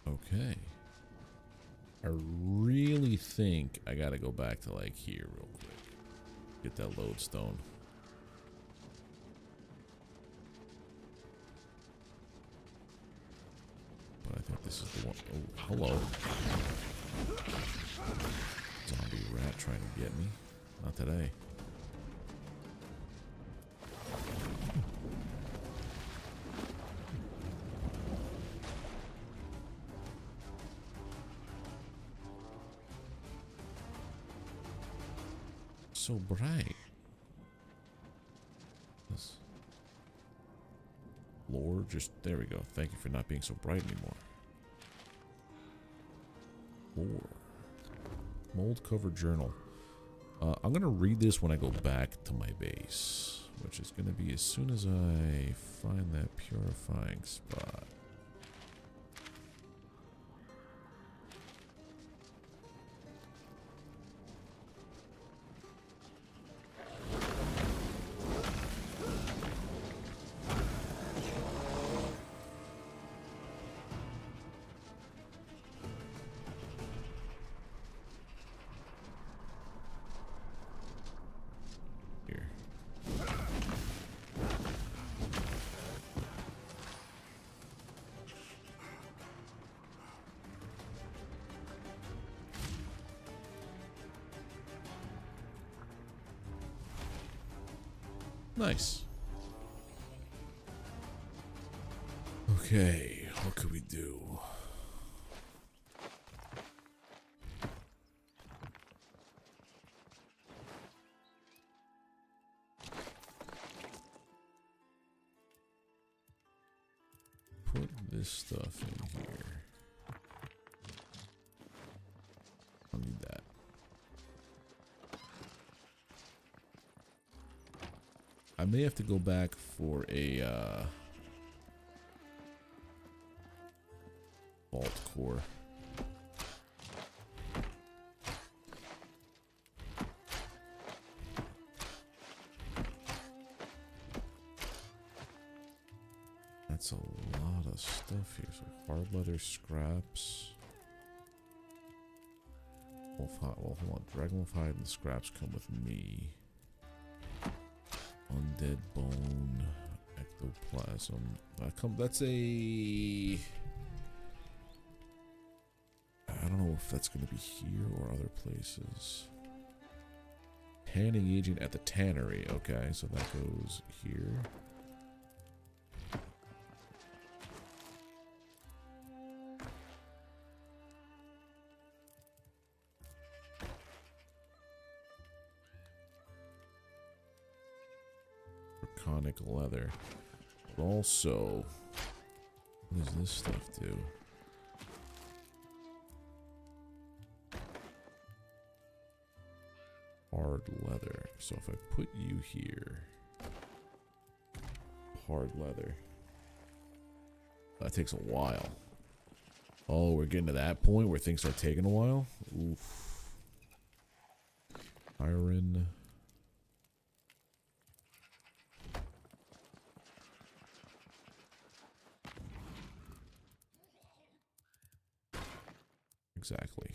Okay. I really think I gotta go back to like here real quick. Get that lodestone. But I think this is the one. Oh, hello. Zombie rat trying to get me. Not today. so bright? This floor just, there we go. Thank you for not being so bright anymore. Floor. Mold covered journal. I'm gonna read this when I go back to my base, which is gonna be as soon as I find that purifying spot. Nice. Okay, what could we do? Put this stuff in here. I'll need that. I may have to go back for a vault core. That's a lot of stuff here. So hard leather scraps. Wolf hide. Well, hold on. Dragonwolf hide and scraps come with me. Undead bone, ectoplasm. That's a. I don't know if that's going to be here or other places. Tanning agent at the tannery. Okay, so that goes here. Draconic leather. But also, what does this stuff do? Hard leather. So if I put you here, hard leather. That takes a while. Oh, we're getting to that point where things start taking a while? Oof. Iron. Exactly.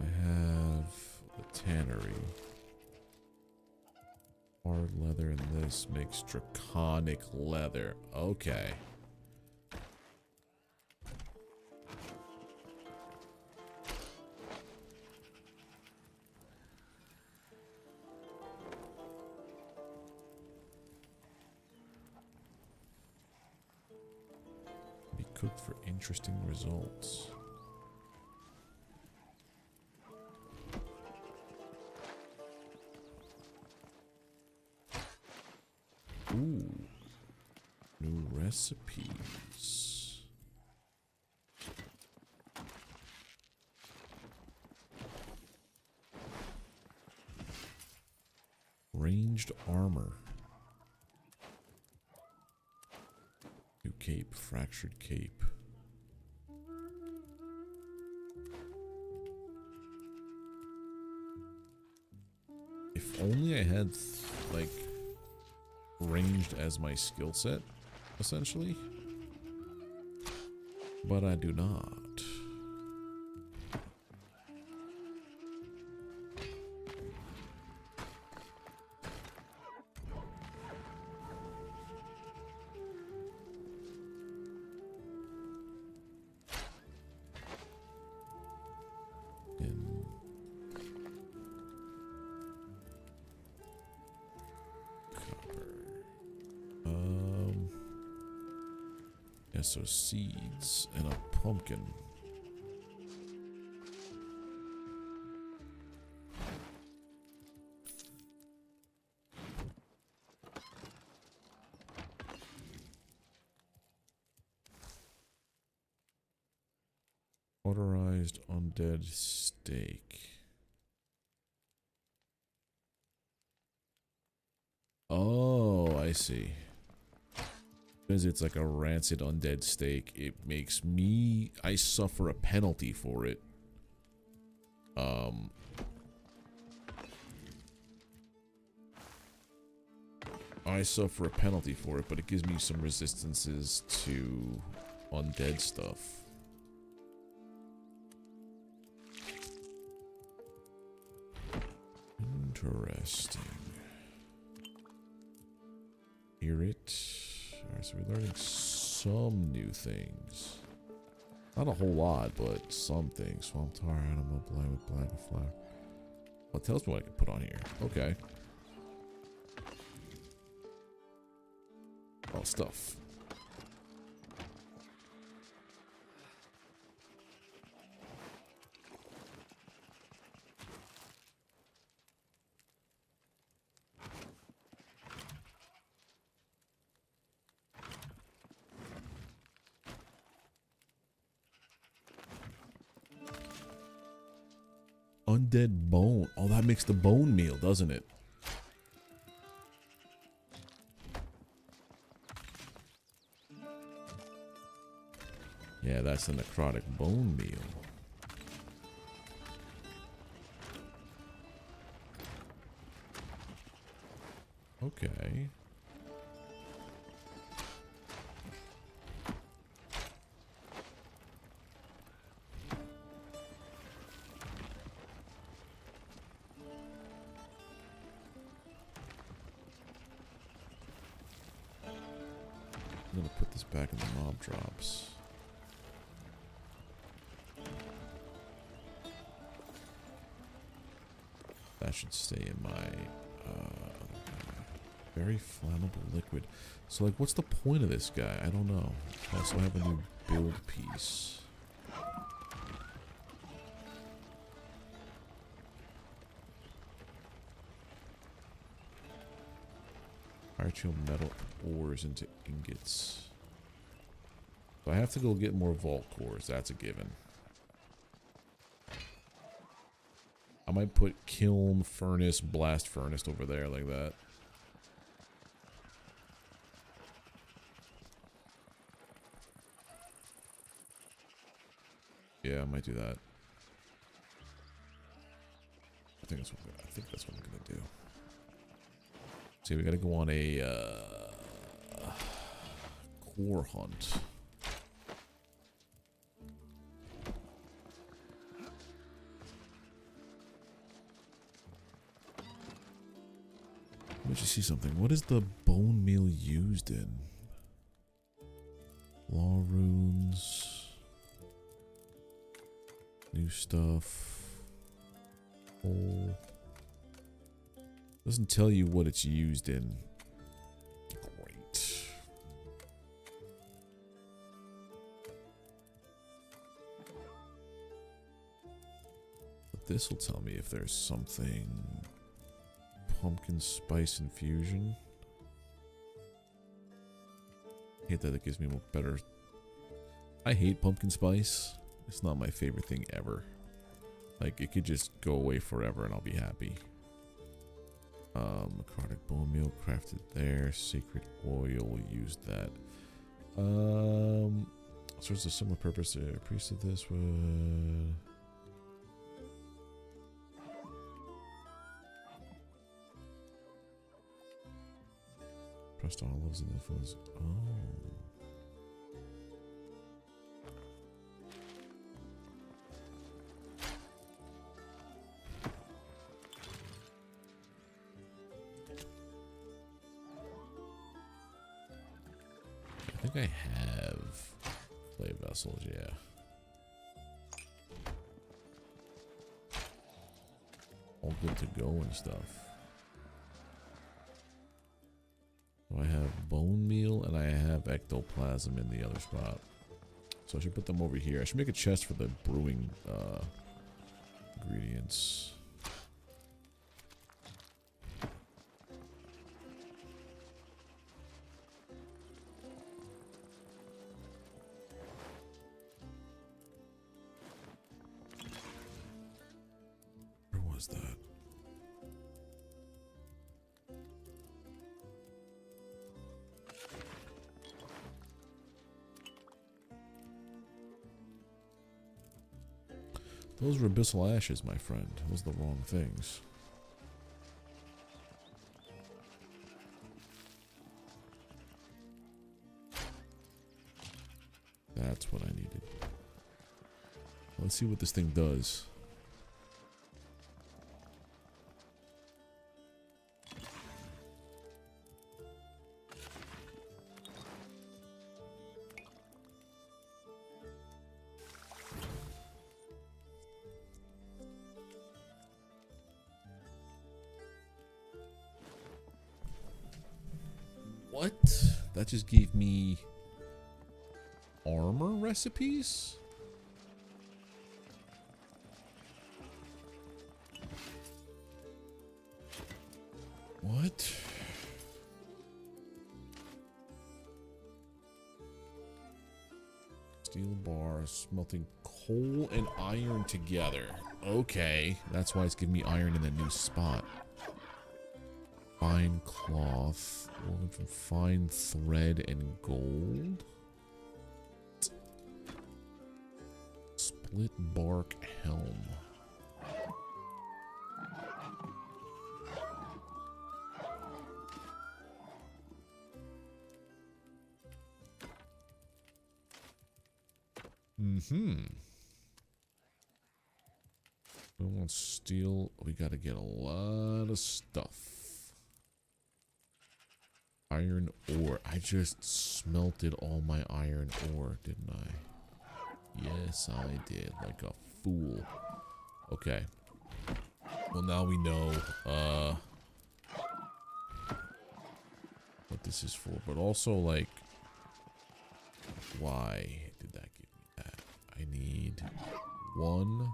I have the tannery. Hard leather, and this makes draconic leather. Okay. Be cooked for interesting results. Ooh, new recipes. Ranged armor. New cape, fractured cape. If only I had, like, ranged as my skill set, essentially. But I do not. So seeds and a pumpkin. Cauterized undead steak. Oh, I see. Because it's like a rancid undead steak, it makes me... I suffer a penalty for it. I suffer a penalty for it, but it gives me some resistances to undead stuff. Interesting. Hear it. Alright, so we're learning some new things. Not a whole lot, but some things. Swamp tar, animal blind with black and flower. Well, it tells me what I can put on here. Okay. Oh, stuff. Undead bone. Oh, that makes the bone meal, doesn't it? Yeah, that's the necrotic bone meal. Okay. I'm gonna put this back in the mob drops. That should stay in my very flammable liquid. So, like, what's the point of this guy? I don't know. I also have a new build piece. Archeo metal ores into ingots. So I have to go get more vault cores. That's a given. I might put kiln, furnace, blast furnace over there like that. Yeah, I might do that. I think that's what I'm gonna do. See, we gotta go on a core hunt. Let me just see something. What is the bone meal used in? Law runes. New stuff. Oh. Doesn't tell you what it's used in. Great. But this will tell me if there's something. Pumpkin spice infusion. Hate that it gives me better. I hate pumpkin spice. It's not my favorite thing ever. Like, it could just go away forever and I'll be happy. Necrotic bone meal crafted there. Sacred oil, used that. So it's a similar purpose to priest of this would. Pressed olives and influence. Oh. I think I have clay vessels, yeah. All good to go and stuff. So I have bone meal and I have ectoplasm in the other spot. So I should put them over here. I should make a chest for the brewing ingredients. Where was that? Those were abyssal ashes, my friend. Those are the wrong things. That's what I needed. Let's see what this thing does. What? That just gave me armor recipes? What? Steel bar, smelting coal and iron together. Okay, that's why it's giving me iron in that new spot. Fine cloth, woven from fine thread and gold. Split bark helm. We want steel. We gotta get a lot of stuff. Iron ore. I just smelted all my iron ore, didn't I? Yes, I did. Like a fool. Okay. Well, now we know what this is for. But also, like, why did that give me that? I need one.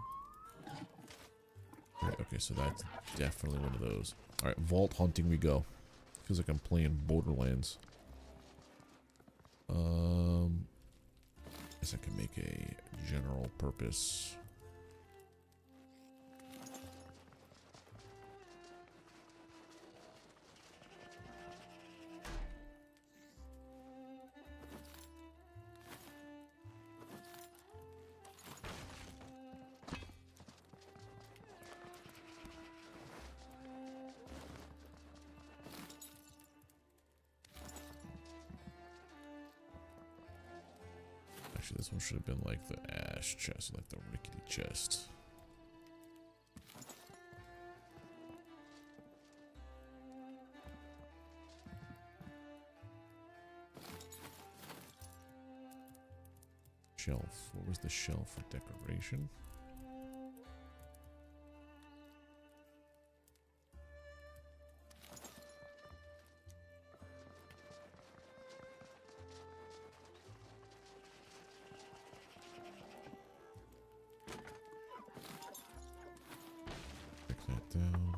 Okay, so that's definitely one of those. Alright, vault hunting we go. Feels like I'm playing Borderlands. Guess I can make a general purpose. Actually, this one should have been like the ash chest, like the rickety chest. Shelf. What was the shelf for decoration? Down.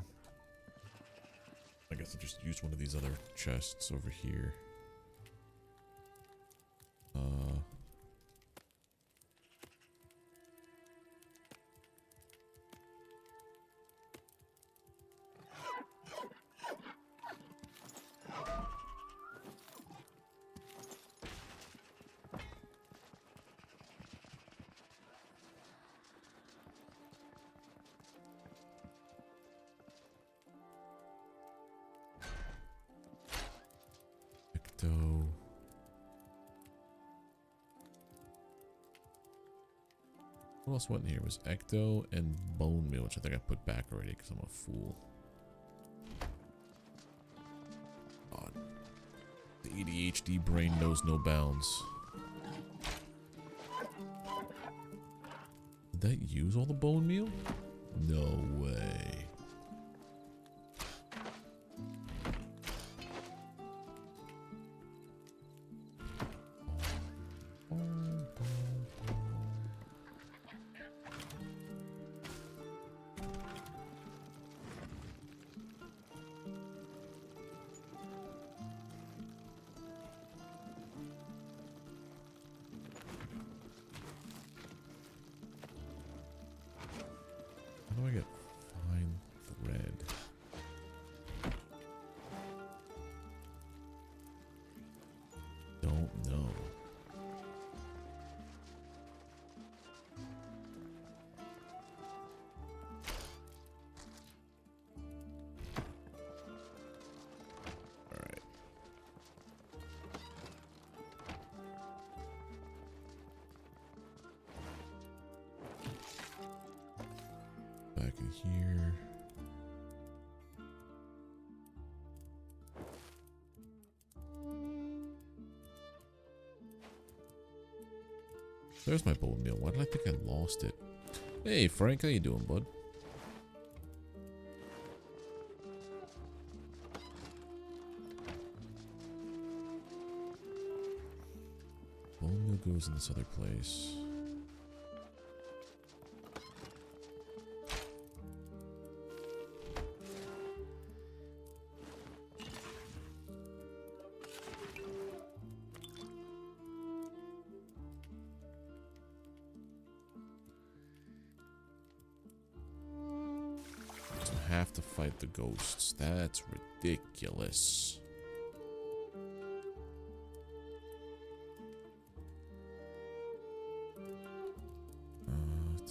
I guess I'll just use one of these other chests over here. What else went in here? It was ecto and bone meal, which I think I put back already because I'm a fool. God. The ADHD brain knows no bounds. Did that use all the bone meal? No way. here. There's my bone meal. Why did I think I lost it? Hey, Frank, how you doing, bud? Bone meal goes in this other place. Have to fight the ghosts. That's ridiculous.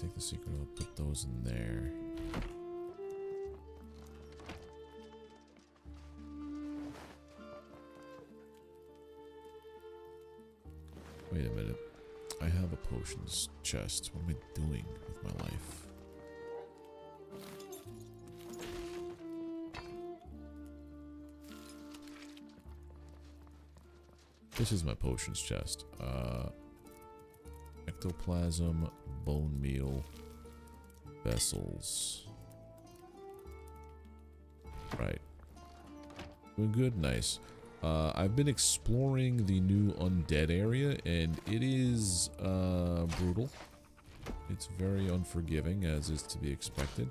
Take the secret. I'll put those in there. Wait a minute. I have a potions chest. What am I doing with my life? This is my potions chest. Ectoplasm, bone meal, vessels. Right. Doing good? Nice. I've been exploring the new undead area, and it is brutal. It's very unforgiving, as is to be expected.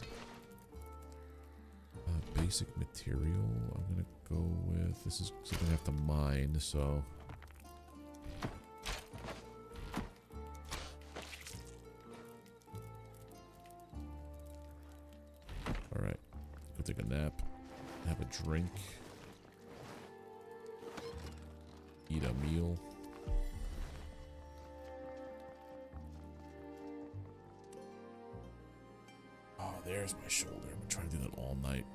Basic material. I'm gonna go with this is something I have to mine, so. Alright. Go take a nap. Have a drink. Eat a meal. Oh, there's my shoulder. I'm gonna try to do that all night.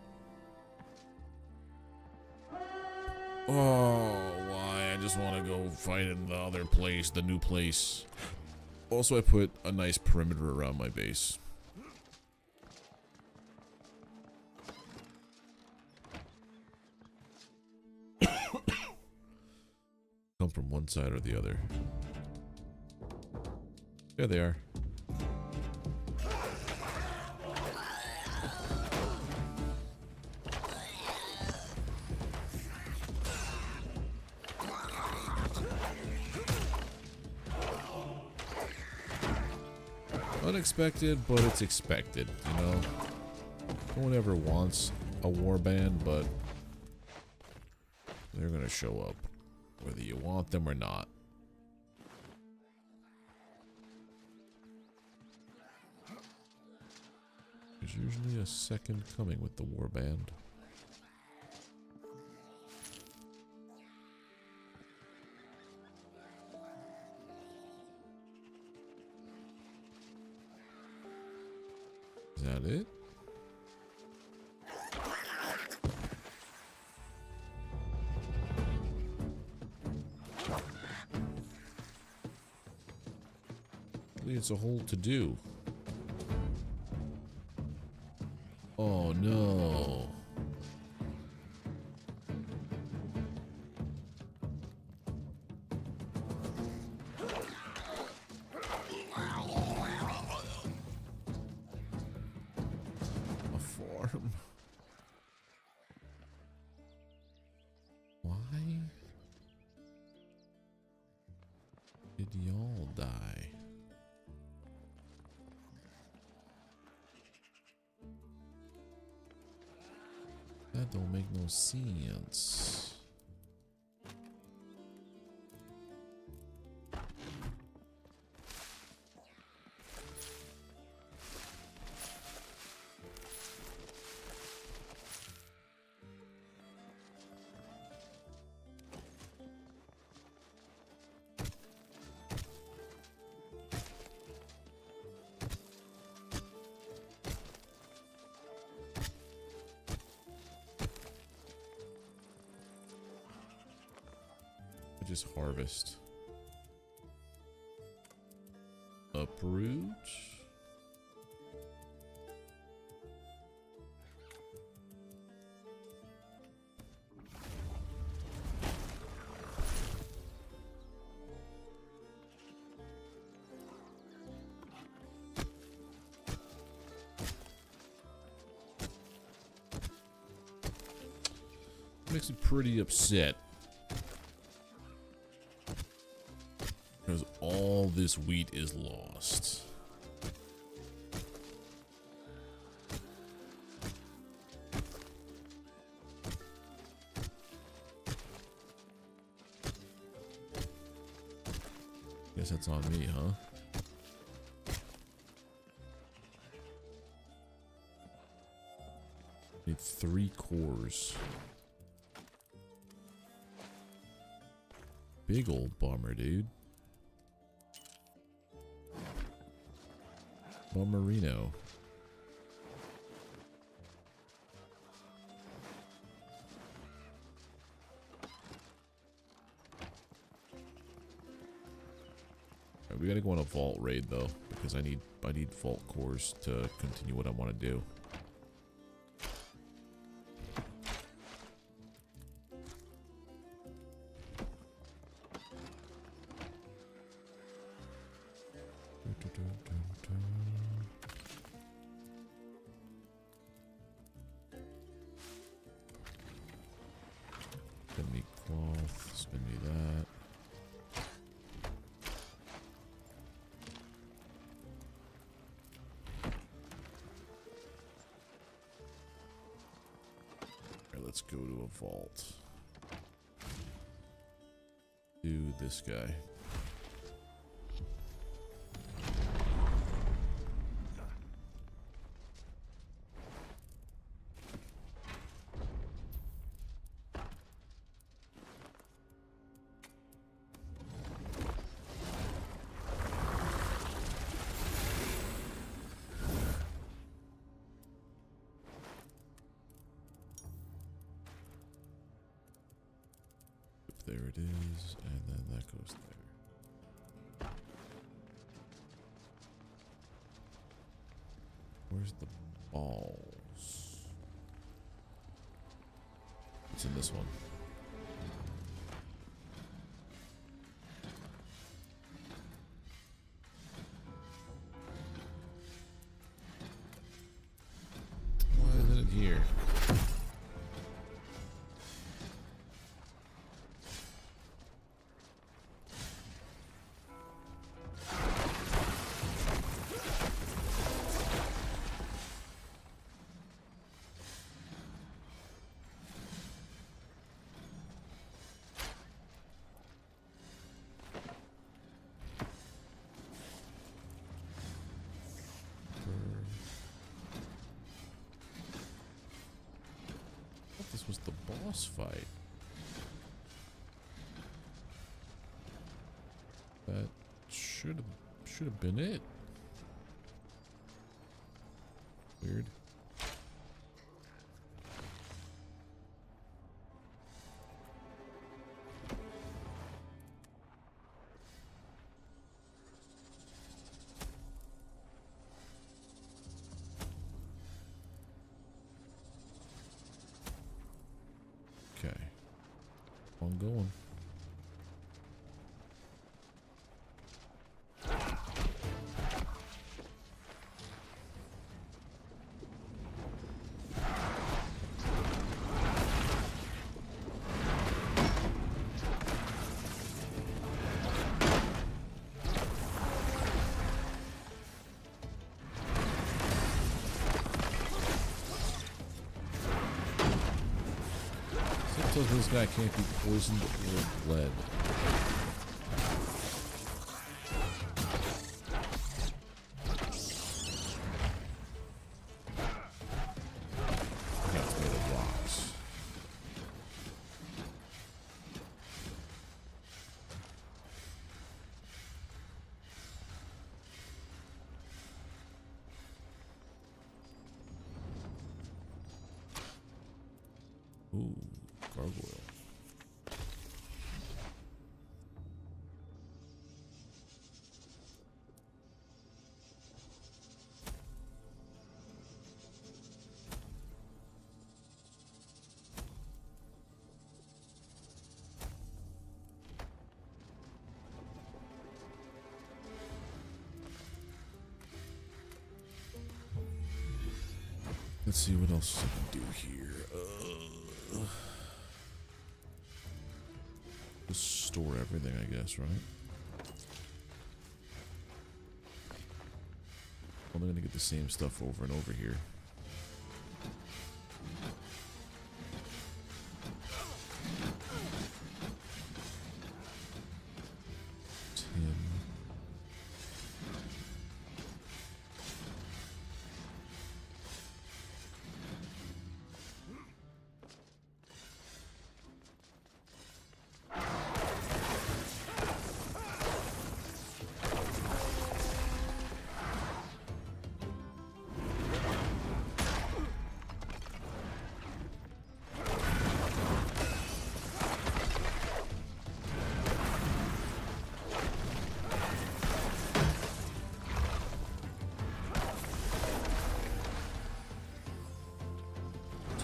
Oh, why? I just want to go fight in the other place, the new place. Also, I put a nice perimeter around my base. Come from one side or the other. There they are. Unexpected, but it's expected, you know? No one ever wants a warband, but they're gonna show up, whether you want them or not. There's usually a second coming with the warband. Is that it? It's a whole to do. Oh no. A farm. Why did y'all die? That don't make no sense. Just harvest. Uproot. makes me pretty upset. Because all this wheat is lost. Guess that's on me, huh? Need 3 cores. Big old bummer, dude. Bummerino. Alright, we gotta go on a vault raid though, because I need vault cores to continue what I want to do. Spin me cloth, spin me that. Alright, let's go to a vault. Do this guy. There it is, and then that goes there. Where's the balls? It's in this one. Why isn't it here? This was the boss fight. That should have been it. Weird. Okay. I'm going. So this guy can't be poisoned or bled. Yeah, it's made of rocks. Ooh. Gargoyle. Let's see what else I can do here. Just store everything, I guess, right? I'm gonna get the same stuff over and over here.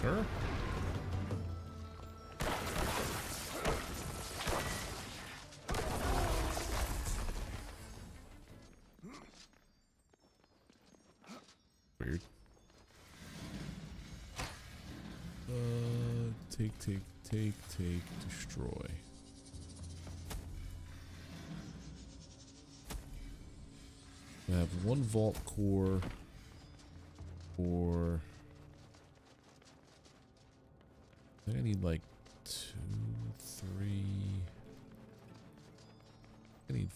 Sir? Weird. Take, destroy. I have one vault core for... I think I need like 2, 3... I need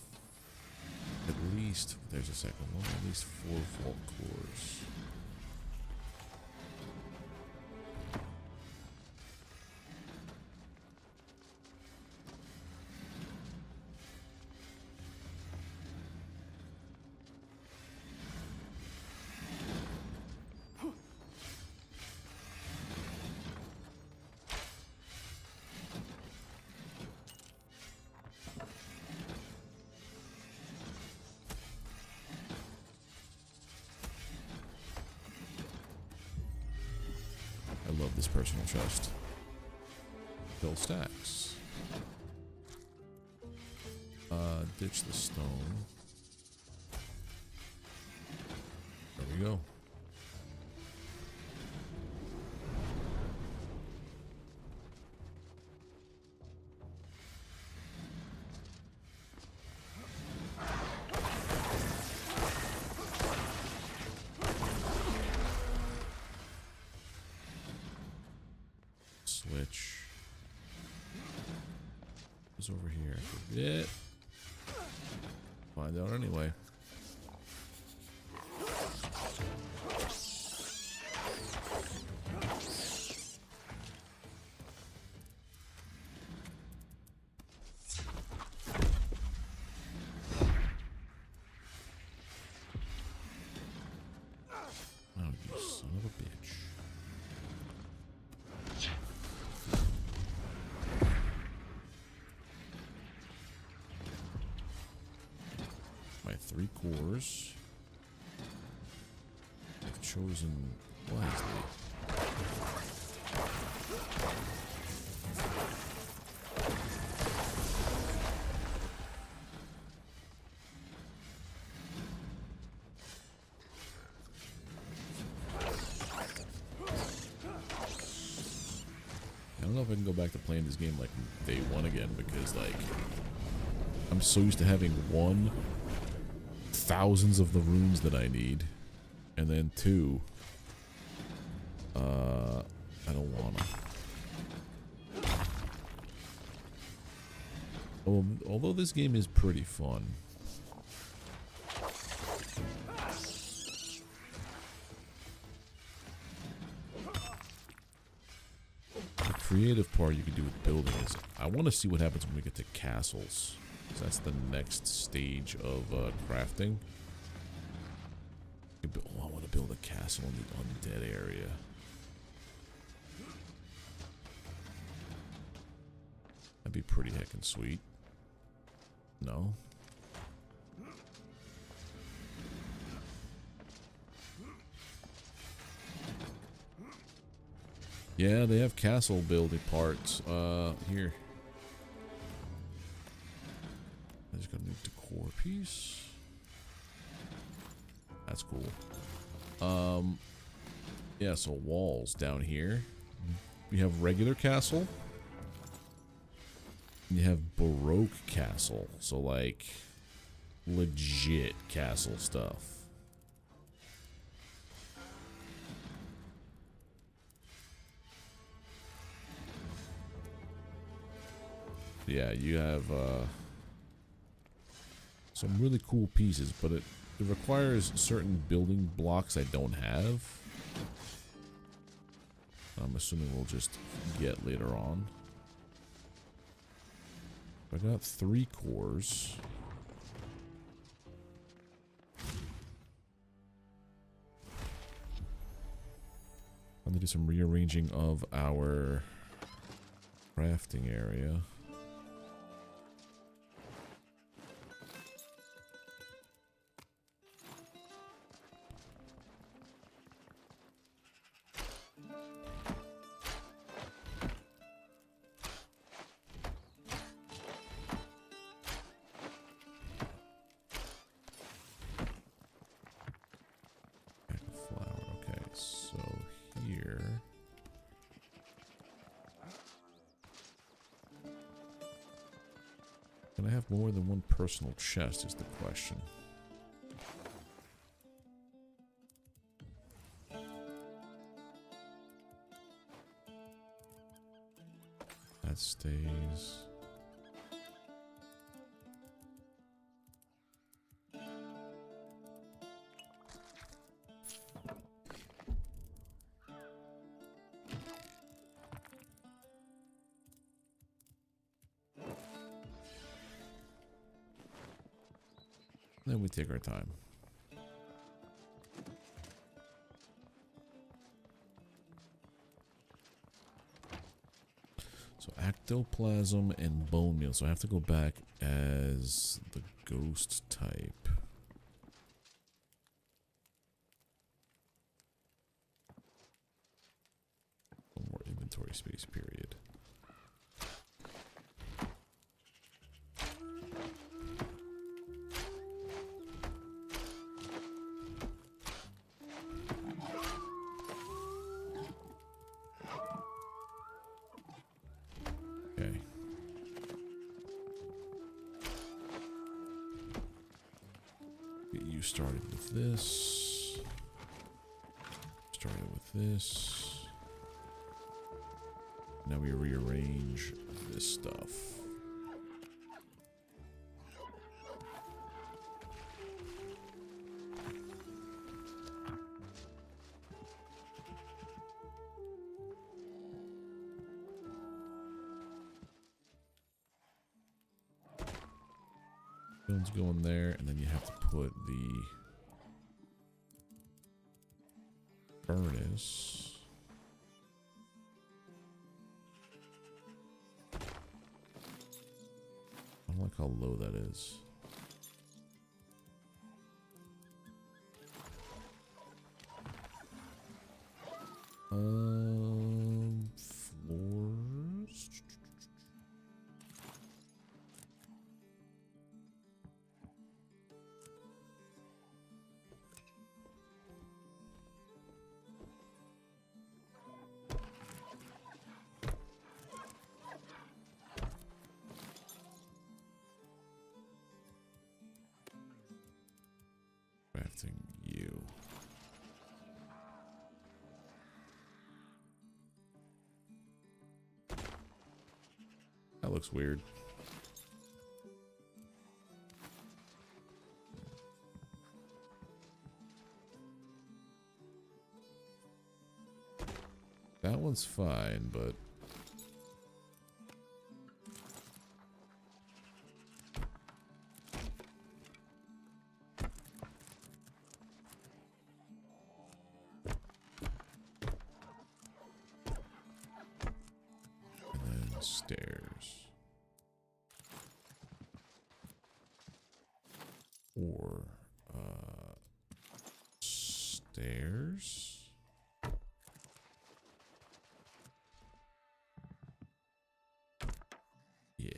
at least... There's a second one. At least 4 vault cores. I love this personal chest. Fill stacks. Ditch the stone. There we go. Switch. What's over here? I forget. Find out anyway. Oh, you son of a bitch. My 3 cores. I've chosen wisely. I don't know if I can go back to playing this game like day 1 again, because like I'm so used to having 1, thousands of the runes that I need, and then 2, I don't wanna. Although this game is pretty fun. The creative part you can do with building is, I want to see what happens when we get to castles. So that's the next stage of crafting. Oh, I want to build a castle in the undead area. That'd be pretty heckin' sweet. No? Yeah, they have castle building parts. Here. I just got a new decor piece. That's cool. Yeah, so walls down here. We have regular castle. You have Baroque castle, so like legit castle stuff. Yeah, you have some really cool pieces, but it requires certain building blocks I don't have. I'm assuming we'll just get later on. I got 3 cores. I'm gonna do some rearranging of our crafting area. Can I have more than one personal chest is the question. That stays. Then we take our time. So ectoplasm and bone meal. So I have to go back as the ghost type. One more inventory space period. Okay. Get you started with this. Started with this. Now we rearrange this stuff. Stones go in there, and then you have to put the furnace. I don't like how low that is. Floors. Crafting you. That looks weird. That one's fine, but and then stairs. Or stairs. Yeah.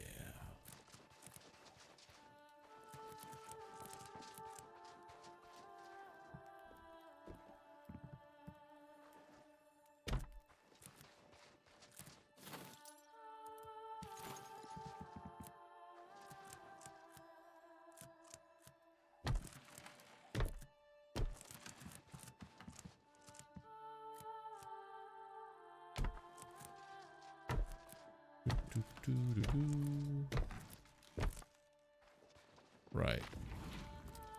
Right.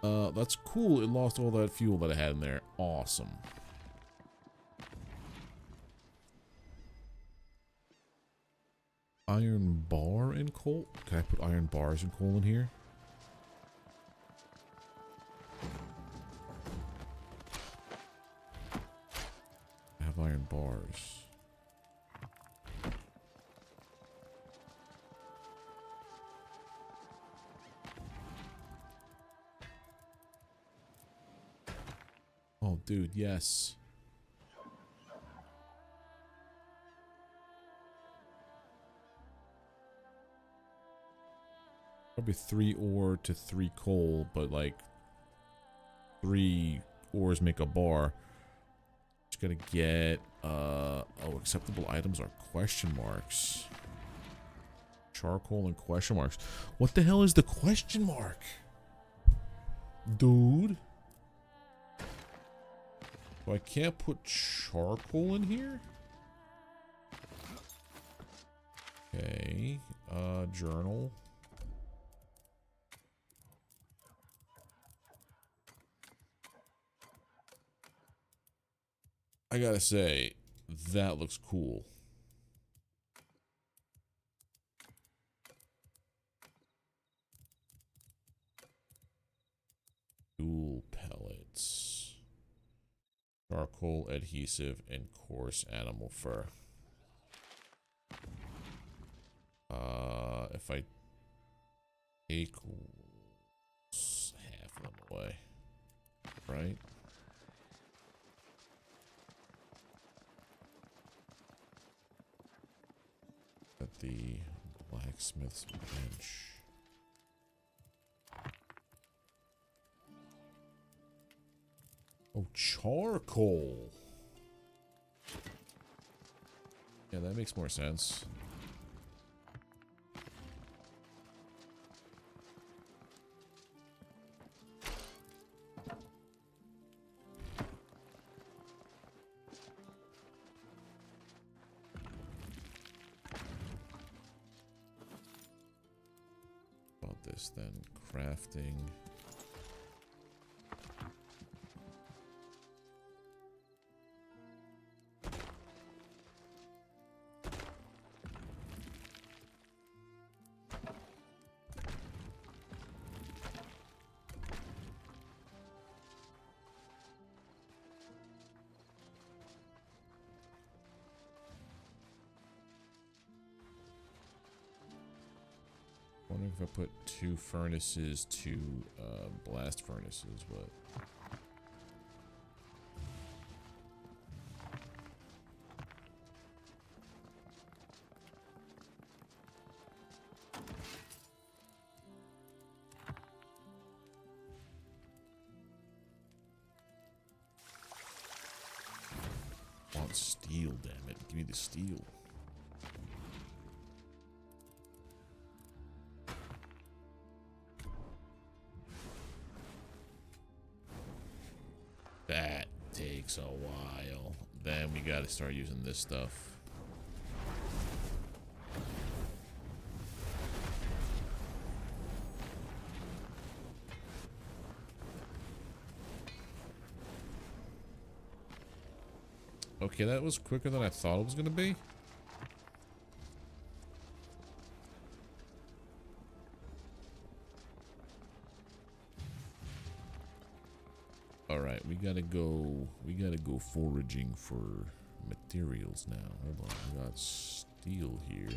That's cool. It lost all that fuel that I had in there. Awesome. Iron bar and coal? Can I put iron bars and coal in here? I have iron bars. Oh, dude, yes. Probably 3 ore to 3 coal, but like 3 ores make a bar. Just gotta get oh, acceptable items are question marks. Charcoal and question marks. What the hell is the question mark? Dude. So I can't put charcoal in here? Okay. Journal. I gotta say, that looks cool. Dual pellets. Charcoal, adhesive, and coarse animal fur. If I take half of them away, right? At the blacksmith's bench. Oh, charcoal. Yeah, that makes more sense. About this then, crafting. Wondering if I put 2 furnaces, 2 blast furnaces, but I want steel, damn it. Give me the steel. That takes a while. Then we gotta start using this stuff. Okay, that was quicker than I thought it was gonna be. Alright, we gotta go foraging for materials now. Hold on, we got steel here.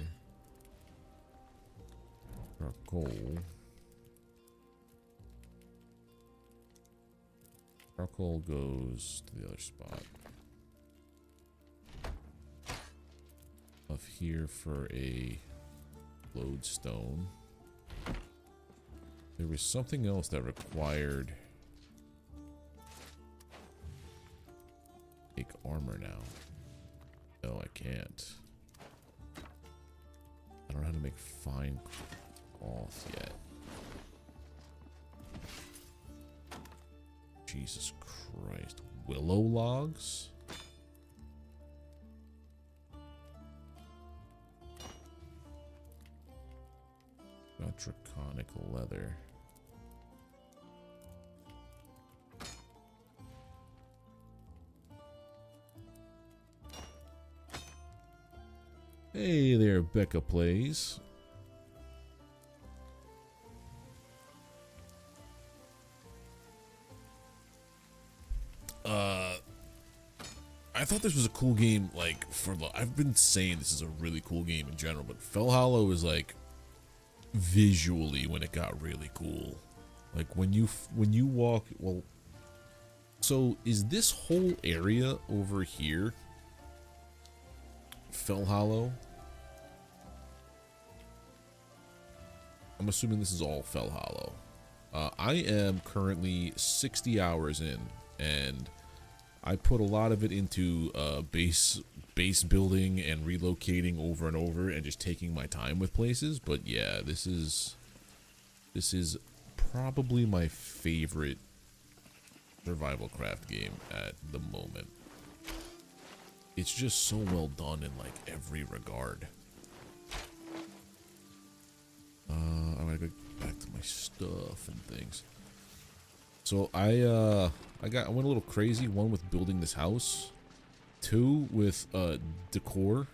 Got coal. Charcoal goes to the other spot. Up here for a lodestone. There was something else that required make armor now. No, I can't. I don't know how to make fine cloth yet. Jesus Christ. Willow logs? draconic leather. Hey there, Becca Plays. I thought this was a cool game, like, I've been saying this is a really cool game in general, but Fellhollow is, like, visually when it got really cool. Like, when you walk, well, so is this whole area over here Fellhollow? I'm assuming this is all Fellhollow. I am currently 60 hours in, and I put a lot of it into base building and relocating over and over and just taking my time with places. But yeah, this is probably my favorite survival craft game at the moment. It's just so well done in like every regard. I'm gonna go back to my stuff and things. So I went a little crazy. One with building this house, two with decor,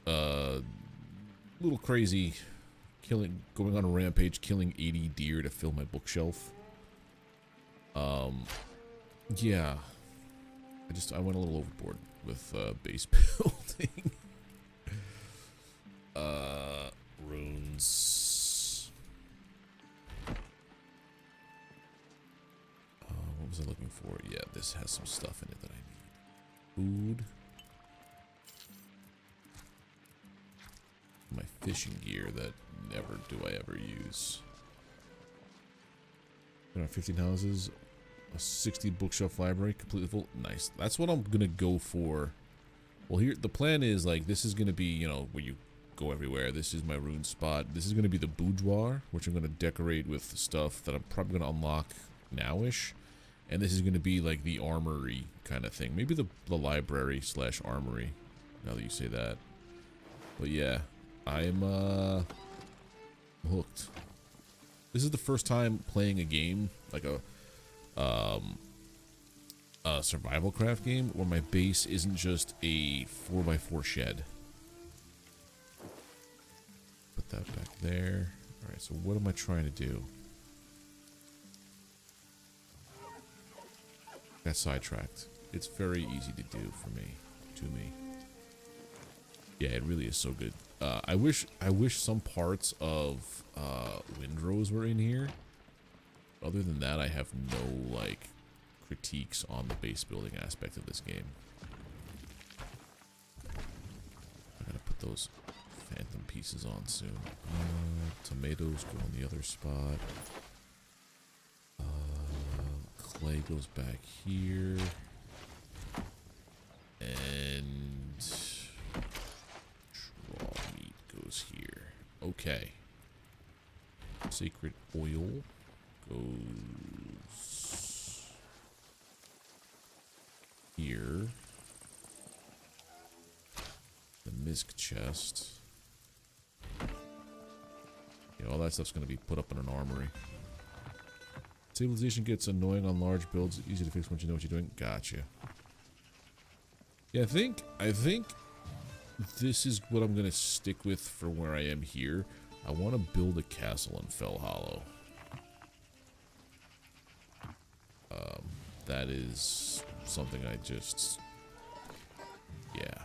little crazy, going on a rampage, killing 80 deer to fill my bookshelf. Yeah, I went a little overboard with base building. Runes. What was I looking for? Yeah, this has some stuff in it that I need. Food. My fishing gear that never do I ever use. There are 15 houses, a 60 bookshelf library, completely full. Nice. That's what I'm gonna go for. Well, here the plan is like this is gonna be, you know, where you go everywhere. This is my rune spot. This is gonna be the boudoir, which I'm gonna decorate with stuff that I'm probably gonna unlock nowish. And this is going to be like the armory kind of thing. Maybe the library / armory, now that you say that. But yeah, I'm hooked. This is the first time playing a game, like a survival craft game, where my base isn't just a 4x4 shed. Put that back there. Alright, so what am I trying to do? Got sidetracked. It's very easy to do for me, Yeah, it really is so good. I wish some parts of Windrose were in here. Other than that, I have no like critiques on the base building aspect of this game. I gotta put those phantom pieces on soon. Tomatoes go on the other spot. Clay goes back here, and raw meat goes here. Okay. Sacred oil goes here. The misc chest. Yeah, all that stuff's going to be put up in an armory. Stabilization gets annoying on large builds. Easy to fix once you know what you're doing. Gotcha. Yeah, I think this is what I'm gonna stick with for where I am here. I want to build a castle in Fellhollow. That is something I just, yeah.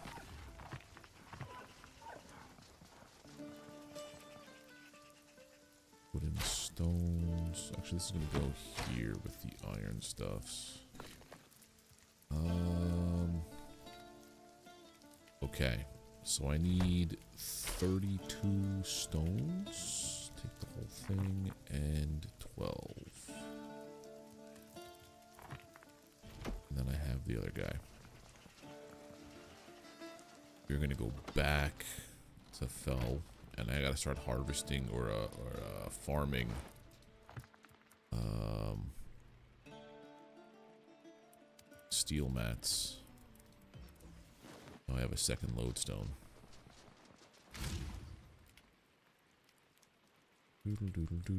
Wooden stones. Actually, this is gonna go here with the iron stuffs. Okay, so I need 32 stones. Take the whole thing and 12. And then I have the other guy. We're gonna go back to Fell. And I gotta start harvesting or farming. Steel mats. Oh, I have a second lodestone. Doodle doodle doo.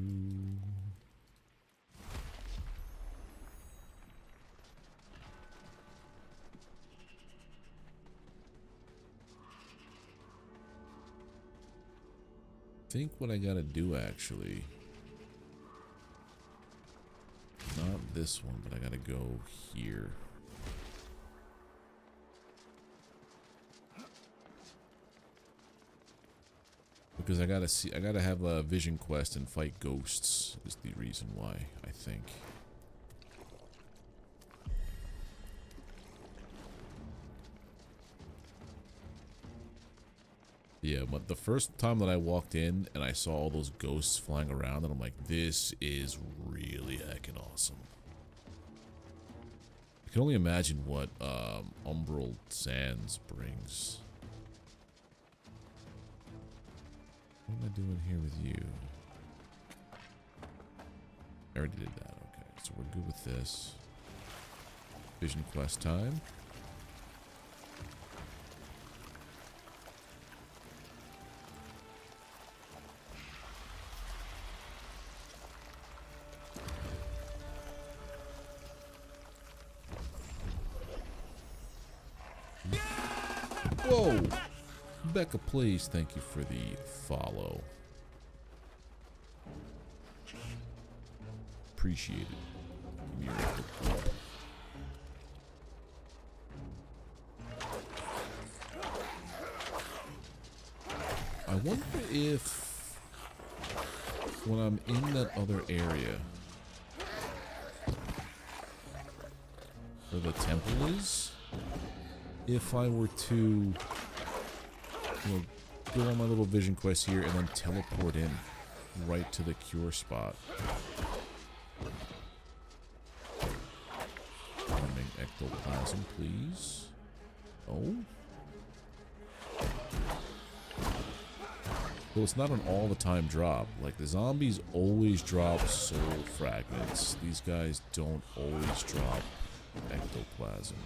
I think what I gotta do actually, not this one, but I gotta go here. Because I gotta have a vision quest and fight ghosts is the reason why, I think. Yeah, but the first time that I walked in and I saw all those ghosts flying around, and I'm like, this is really heckin' awesome. I can only imagine what Umbral Sands brings. What am I doing here with you? I already did that, okay. So we're good with this. Vision quest time. Whoa! Becca, please, thank you for the follow. Appreciate it. Give me your input. I wonder if when I'm in that other area where the temple is, if I were to, you know, go on my little vision quest here and then teleport in right to the cure spot. Farming ectoplasm, please. Oh. Well, it's not an all the time drop. Like, the zombies always drop soul fragments. These guys don't always drop ectoplasm.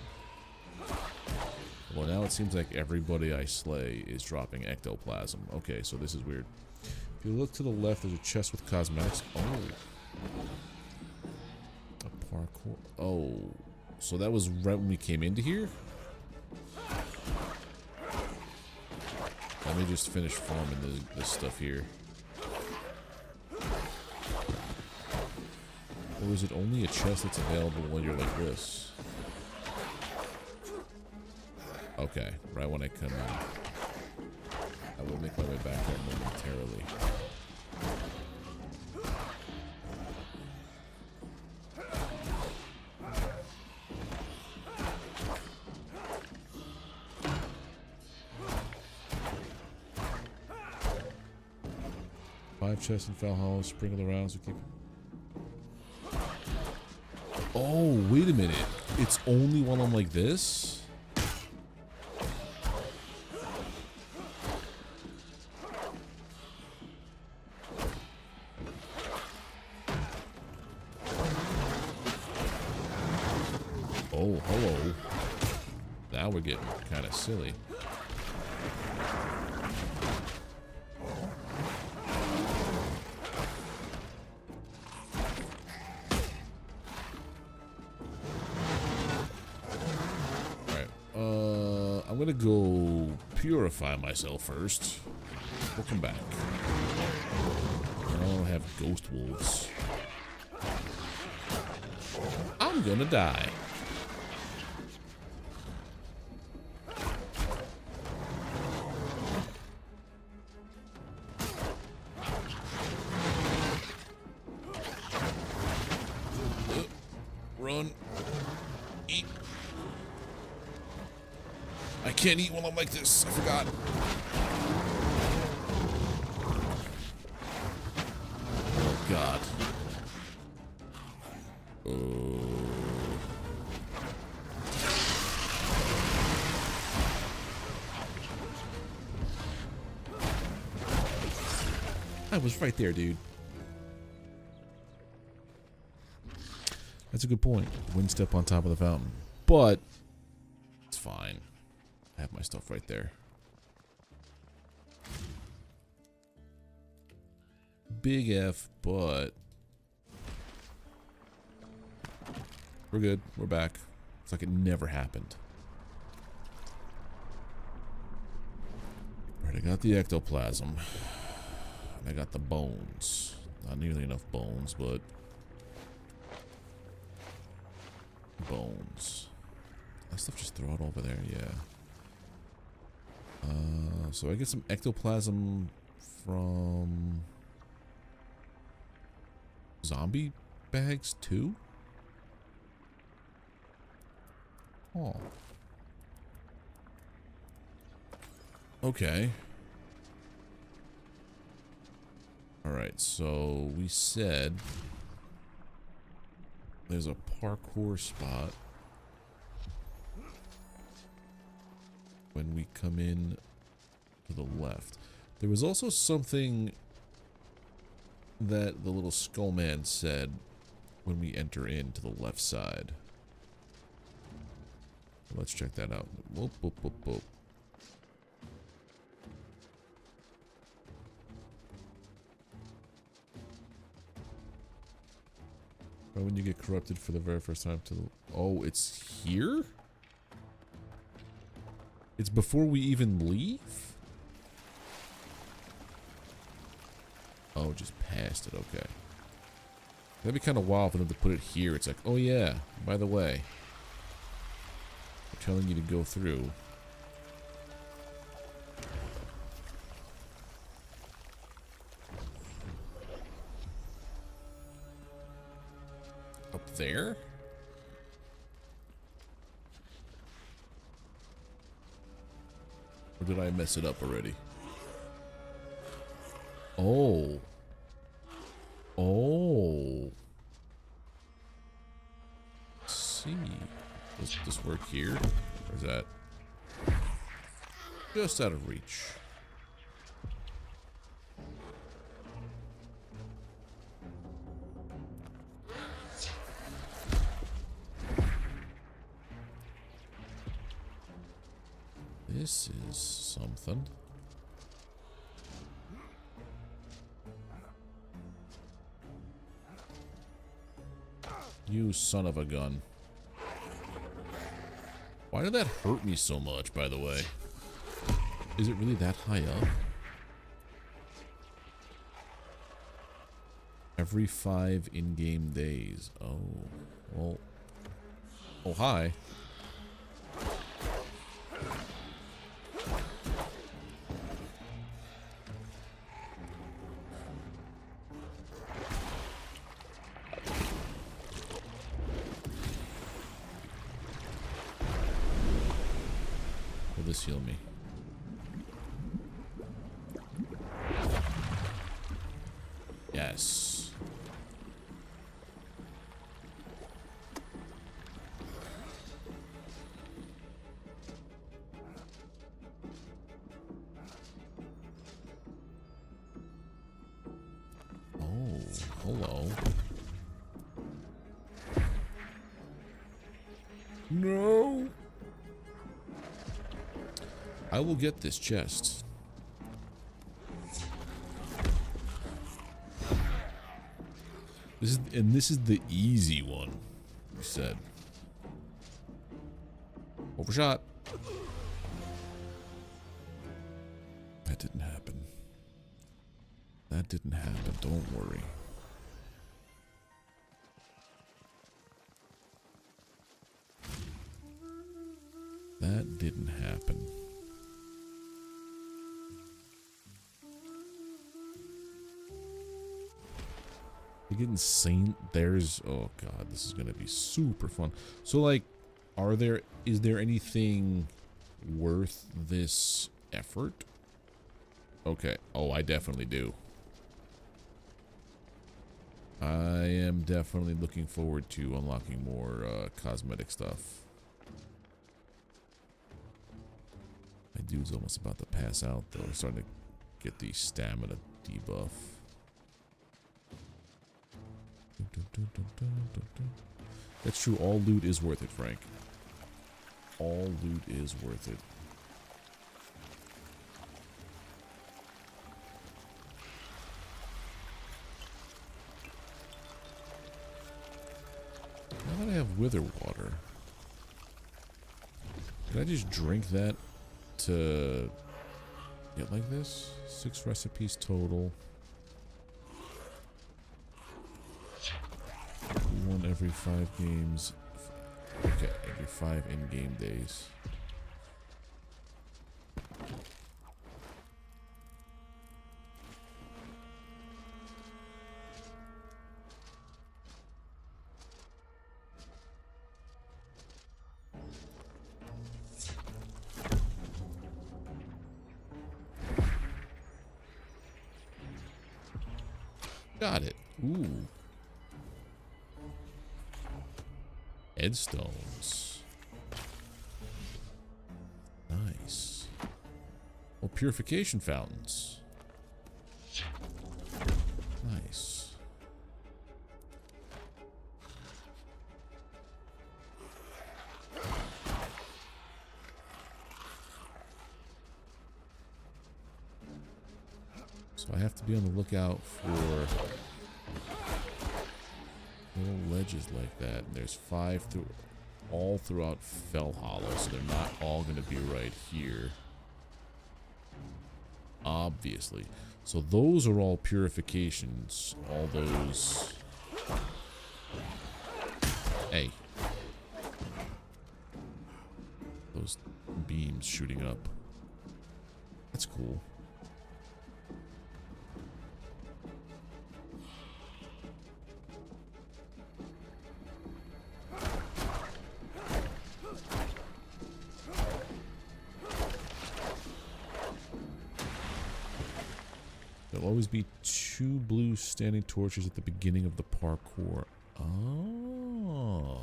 Well, now it seems like everybody I slay is dropping ectoplasm. Okay, so this is weird. If you look to the left, there's a chest with cosmetics. Oh. A parkour. Oh. So that was right when we came into here? Let me just finish farming this stuff here. Or is it only a chest that's available when you're like this? Okay, right when I come in. I will make my way back there momentarily. Five chests in Fellhollow, sprinkle around so keep. Oh, wait a minute. It's only while I'm like this? Oh, hello. Now we're getting kind of silly. I'm gonna go purify myself first. We'll come back. I don't have ghost wolves. I'm gonna die. Run. Eat. I can't eat while I'm like this. I forgot. Oh, God. I was right there, dude. That's a good point. Wind step on top of the fountain. But it's fine. I have my stuff right there. big F, but we're good. We're back. It's like it never happened. Alright, I got the ectoplasm. And I got the bones. Not nearly enough bones, but bones. That stuff just throw it over there, yeah. So I get some ectoplasm from zombie bags too? Oh. Okay. Alright, so we said there's a parkour spot when we come in to the left. There was also something that the little skull man said when we enter into the left side. Let's check that out. Whoop, whoop, whoop, whoop. Right when you get corrupted for the very first time to the... Oh, it's here? It's before we even leave? Oh, just past it, okay. That'd be kind of wild for them to put it here. It's like, oh yeah, by the way, they're telling you to go through. Up there? Or did I mess it up already? Oh. Oh. Let's see. Does this work here? Or is that just out of reach? This is something. You son of a gun. Why did that hurt me so much, by the way? Is it really that high up? Every 5 in-game days. Oh. Well. Oh, hi. Will this heal me? Yes. Oh, hello. No. I will get this chest. This is the easy one, we said. Overshot. That didn't happen. That didn't happen, don't worry. That didn't happen. You get insane. There's, oh god, this is gonna be super fun. So like, is there anything worth this effort? Okay. Oh, I definitely do. I am definitely looking forward to unlocking more cosmetic stuff. My dude's almost about to pass out though. He's starting to get the stamina debuff. That's true. All loot is worth it, Frank. All loot is worth it. I have wither water? Can I just drink that to get like this? 6 recipes total. 1 every 5 games. Okay, every 5 in-game days. Got it. Ooh. Headstones. Nice. Well, purification fountains. Nice. So I have to be on the lookout for little ledges like that. And there's 5 through all throughout Fellhollow, so they're not all going to be right here. Obviously. So those are all purifications. All those. Hey. Those beams shooting up. That's cool. There'll always be 2 blue standing torches at the beginning of the parkour. Oh.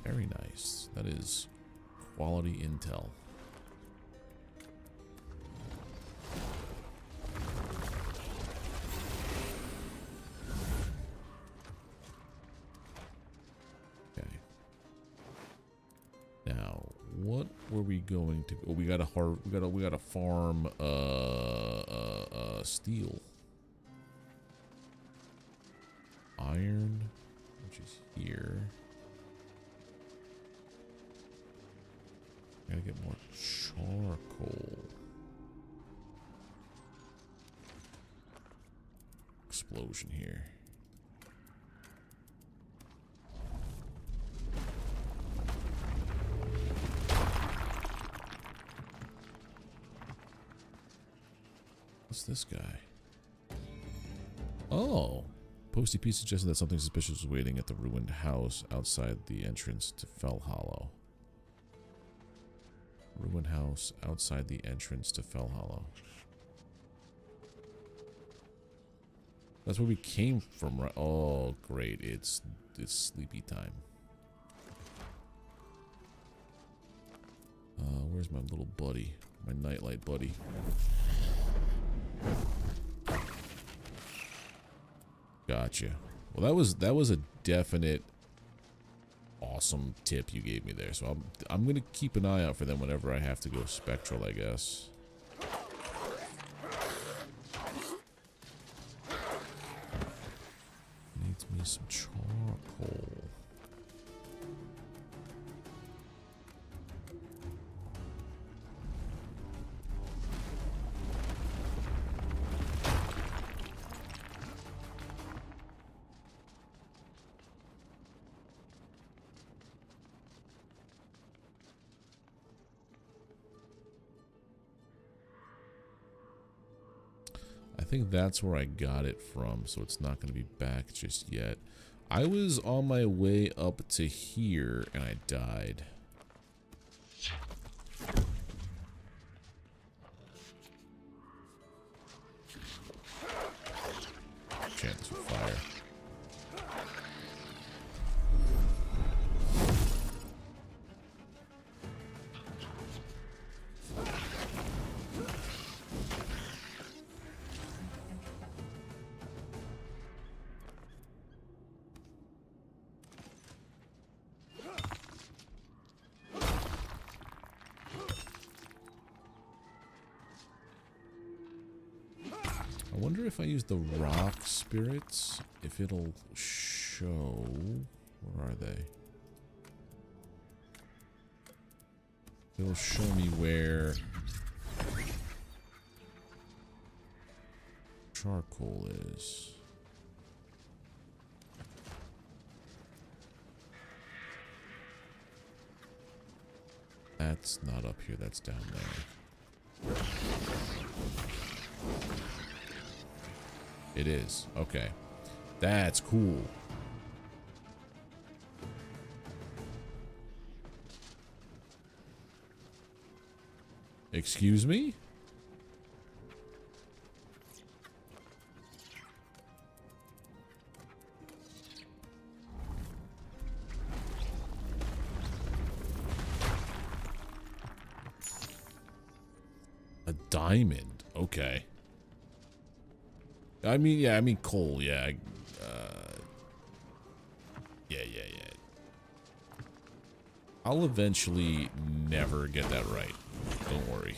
Very nice. That is quality intel. Okay. Now, what were we going to? Oh, we gotta farm steel, iron, which is here. Gotta get more charcoal. Explosion here. What's this guy? Oh! Posty P suggested that something suspicious was waiting at the ruined house outside the entrance to Fellhollow. Ruined house outside the entrance to Fellhollow. That's where we came from, right? Oh, great. It's sleepy time. Where's my little buddy? My nightlight buddy. Gotcha. Well, that was a definite awesome tip you gave me there. So I'm gonna keep an eye out for them whenever I have to go spectral, I guess. Needs me some charcoal. I think that's where I got it from, so it's not going to be back just yet. I was on my way up to here, and I died. Chant this with fire. wonder if I use the rock spirits, if it'll show. Where are they? It'll show me where charcoal is. That's not up here, that's down there. It is. Okay. That's cool. Excuse me? A diamond. Okay. I mean, yeah, I mean coal, yeah. Yeah. I'll eventually never get that right. Don't worry.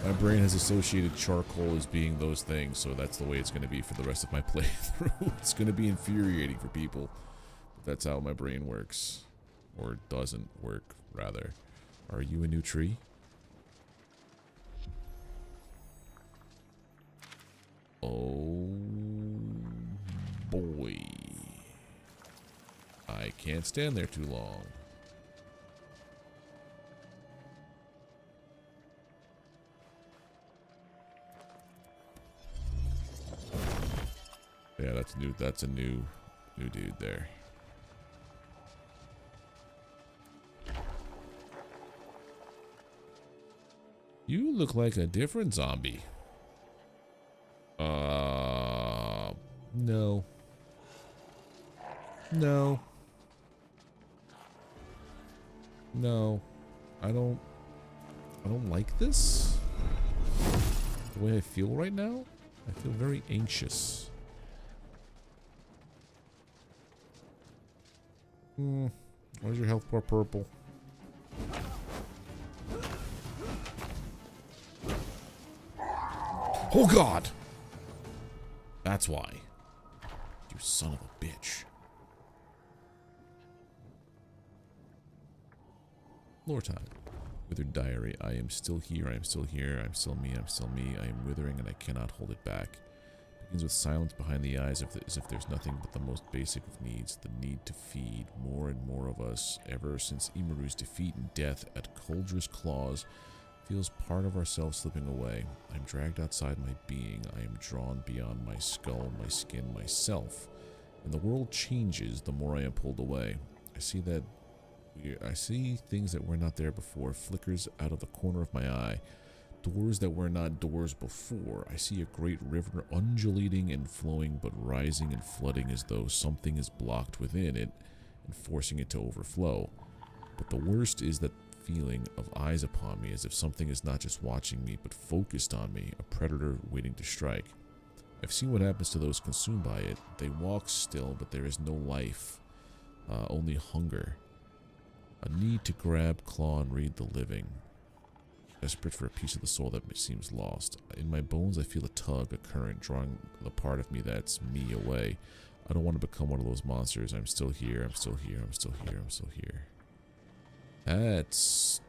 My brain has associated charcoal as being those things, so that's the way it's going to be for the rest of my playthrough. It's going to be infuriating for people. But that's how my brain works. Or doesn't work, rather. Are you a new tree? Oh boy. I can't stand there too long. Yeah, that's new. That's a new dude there. You look like a different zombie. No. No. No. I don't like this. The way I feel right now, I feel very anxious. Where's your health bar purple? Oh god! That's why. You son of a bitch. Lore time. Withered diary. I am still here. I am still here. I'm still me. I'm still me. I am withering and I cannot hold it back. Begins with silence behind the eyes as if there's nothing but the most basic of needs. The need to feed. More and more of us, ever since Imaru's defeat and death at Coldra's claws, feels part of ourselves slipping away. I'm dragged outside my being. I am drawn beyond my skull, my skin, myself. And the world changes the more I am pulled away. I see things that were not there before, flickers out of the corner of my eye. Doors that were not doors before. I see a great river undulating and flowing, but rising and flooding as though something is blocked within it and forcing it to overflow. But the worst is that feeling of eyes upon me, as if something is not just watching me, but focused on me, a predator waiting to strike. I've seen what happens to those consumed by it. They walk still, but there is no life, only hunger. A need to grab, claw, and read the living. Desperate for a piece of the soul that seems lost. In my bones I feel a tug, a current, drawing the part of me that's me away. I don't want to become one of those monsters. I'm still here, I'm still here, I'm still here, I'm still here. That's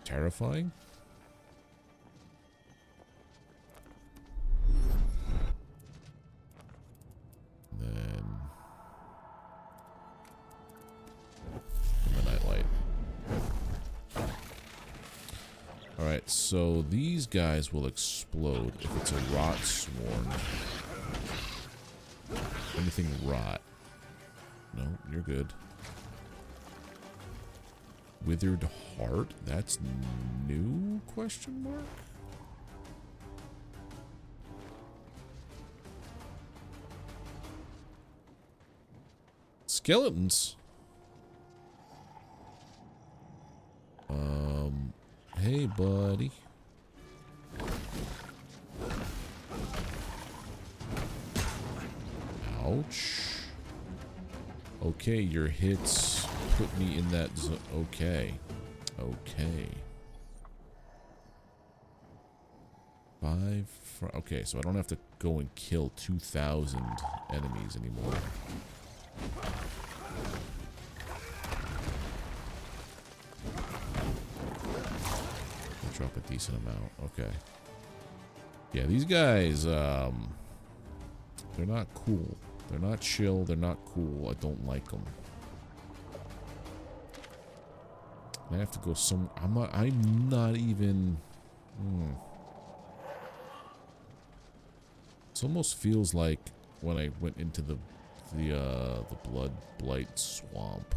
terrifying. Then the nightlight. Alright, so these guys will explode if it's a rot swarm. Anything rot. No, you're good. Withered heart? That's new? Question mark? Skeletons? Hey, buddy. Ouch. Okay, your hits put me in that zone. Okay. Okay. Okay, so I don't have to go and kill 2,000 enemies anymore. They drop a decent amount. Okay. Yeah, these guys, they're not cool. They're not chill. They're not cool. I don't like them. I have to go some. I'm not even. It almost feels like when I went into the blood blight swamp.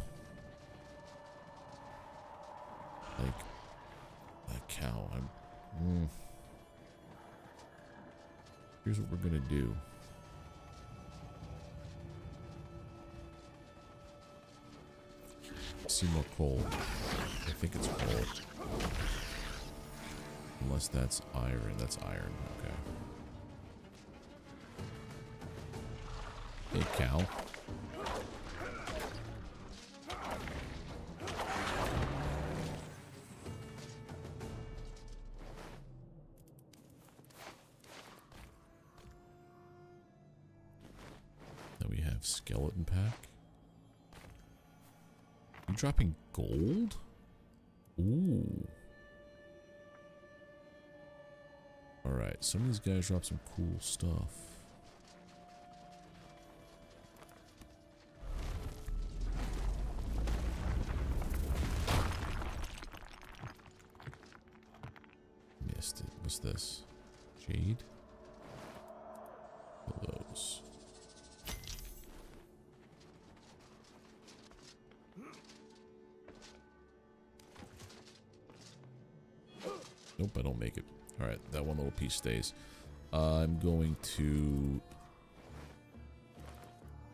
Like that cow. Here's what we're gonna do. See more coal. I think it's coal. Unless that's iron. That's iron. Okay. Hey, cow. Then we have skeleton pack. You dropping gold? Ooh. Alright, some of these guys drop some cool stuff. Missed it. What's this? Jade? Those. Nope, I don't make it. Alright, that one little piece stays. I'm going to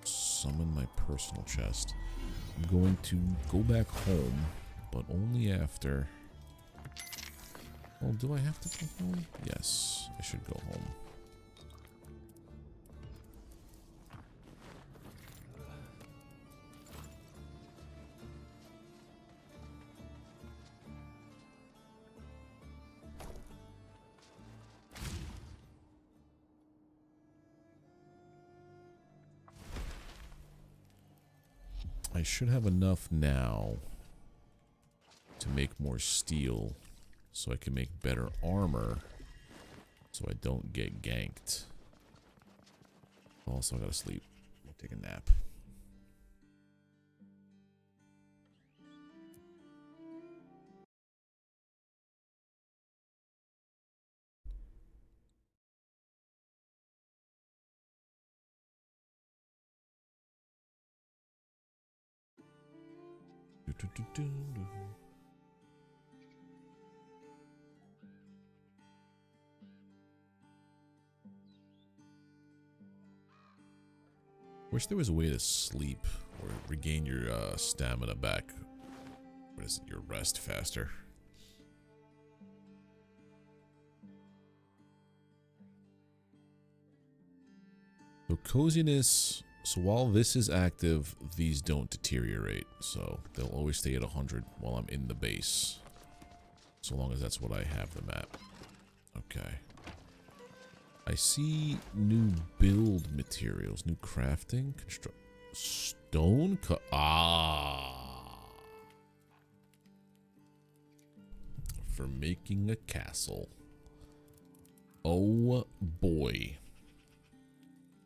summon my personal chest. I'm going to go back home, but only after... Well, do I have to go home? Yes, I should go home. I should have enough now to make more steel so I can make better armor so I don't get ganked. Also, I gotta sleep. Take a nap. Wish there was a way to sleep or regain your stamina back. What is it? Your rest faster. So coziness. So while this is active, these don't deteriorate. So they'll always stay at 100 while I'm in the base. So long as that's what I have them at. Okay. I see new build materials, new crafting, stone for making a castle. Oh boy.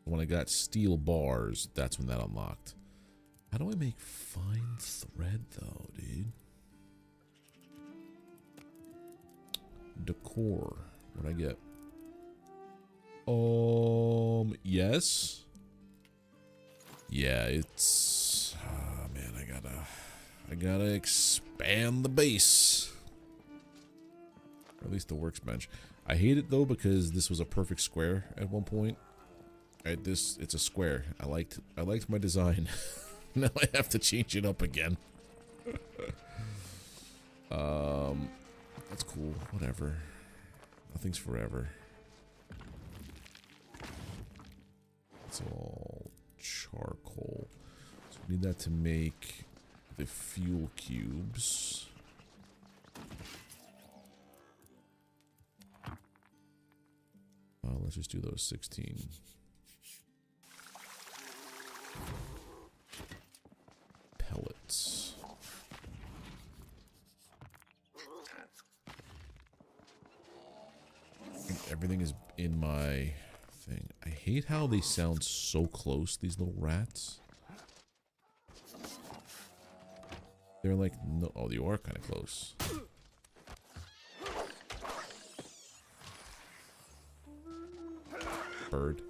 When I got steel bars, that's when that unlocked. How do I make fine thread though, dude? Decor. What'd I get? Yes. Yeah, it's man, I gotta expand the base. Or at least the workbench. I hate it though because this was a perfect square at one point. It's a square. I liked my design. Now I have to change it up again. That's cool. Whatever. Nothing's forever. It's all charcoal. So we need that to make the fuel cubes. let's just do those 16. Pellets. Everything is in my thing. I hate how they sound so close, these little rats. They're like, no, oh, you are kind of close. Bird.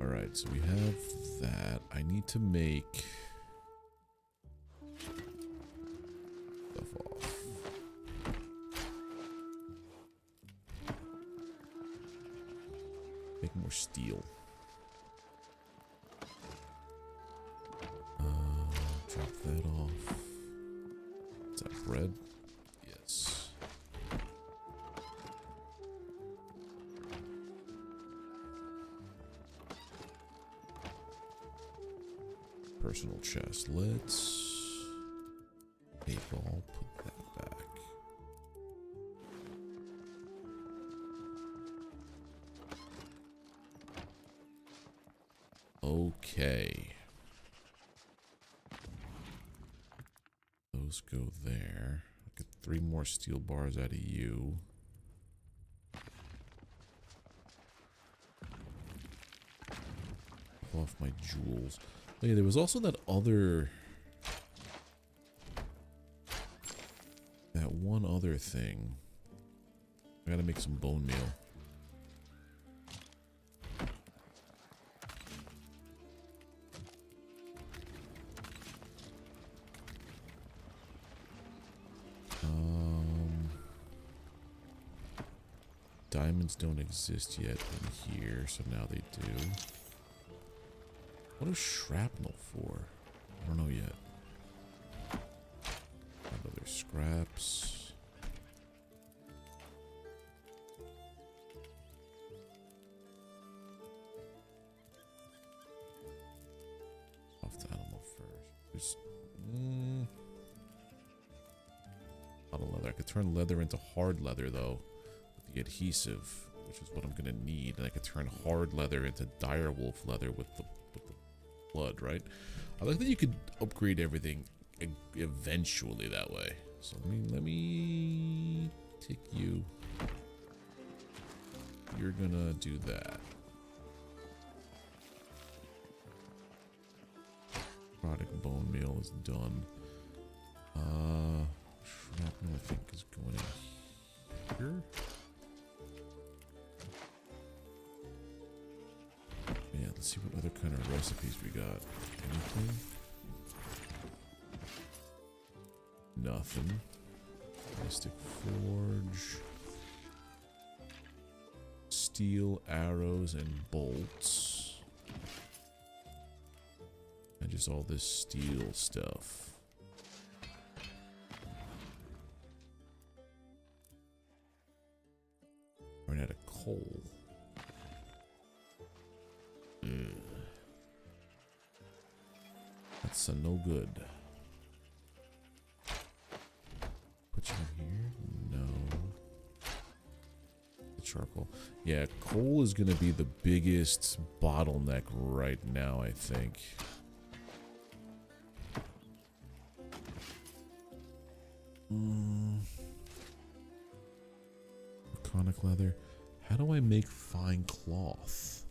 Alright, so we have that. I need to make stuff off. Make more steel. Drop that off. Is that bread? Yes. Personal chest. Let's make all put that back. Okay. Those go there. I'll get 3 more steel bars out of you. Off my jewels. Oh yeah, there was also that other... that one other thing. I gotta make some bone meal. Diamonds don't exist yet in here, so now they do. What is shrapnel for? I don't know yet. Other scraps. Off the animal first. There's a lot of leather. I could turn leather into hard leather though. The adhesive, which is what I'm gonna need, and I could turn hard leather into direwolf leather with the blood, right? I like that you could upgrade everything eventually that way. So let me take you. You're gonna do that. Product bone meal is done. Shrapnel I think is going in here. Yeah, let's see what other kind of recipes we got. Anything? Nothing. Mystic Forge. Steel arrows and bolts. And just all this steel stuff. Run out of coal. That's no good. Put you in here? No. The charcoal. Yeah, coal is going to be the biggest bottleneck right now, I think. Draconic leather. How do I make fine cloth?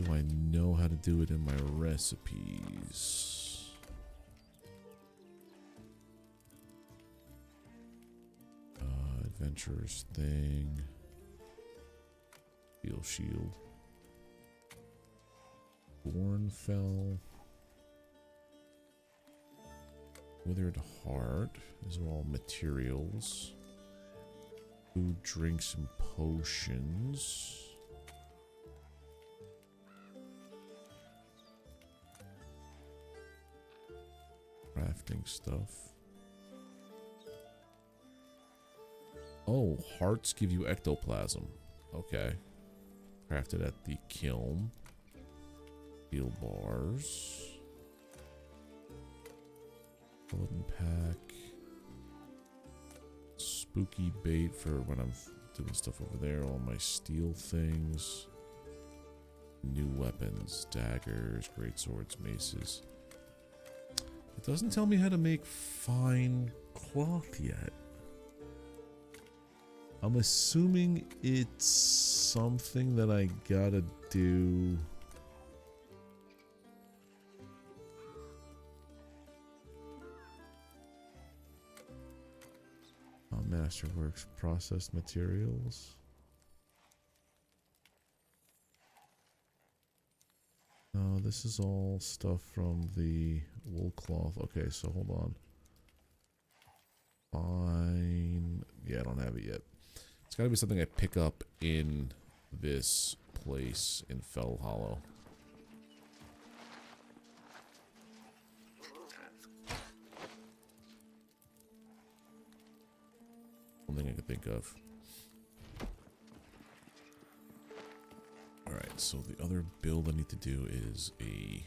Do I know how to do it in my recipes? Adventurer's thing. Steel shield. Bornfell. Withered heart. These are all materials. Food, drinks, and potions. Crafting stuff. Oh, hearts give you ectoplasm. Okay. Crafted at the kiln. Steel bars. Skeleton pack. Spooky bait for when I'm doing stuff over there. All my steel things. New weapons, daggers, great swords, maces. It doesn't tell me how to make fine cloth yet. I'm assuming it's something that I gotta do. Masterworks, processed materials. No, this is all stuff from the wool cloth. Okay, so hold on. Fine. Yeah, I don't have it yet. It's gotta be something I pick up in this place in Fellhollow. One thing I can think of. Alright, so the other build I need to do is a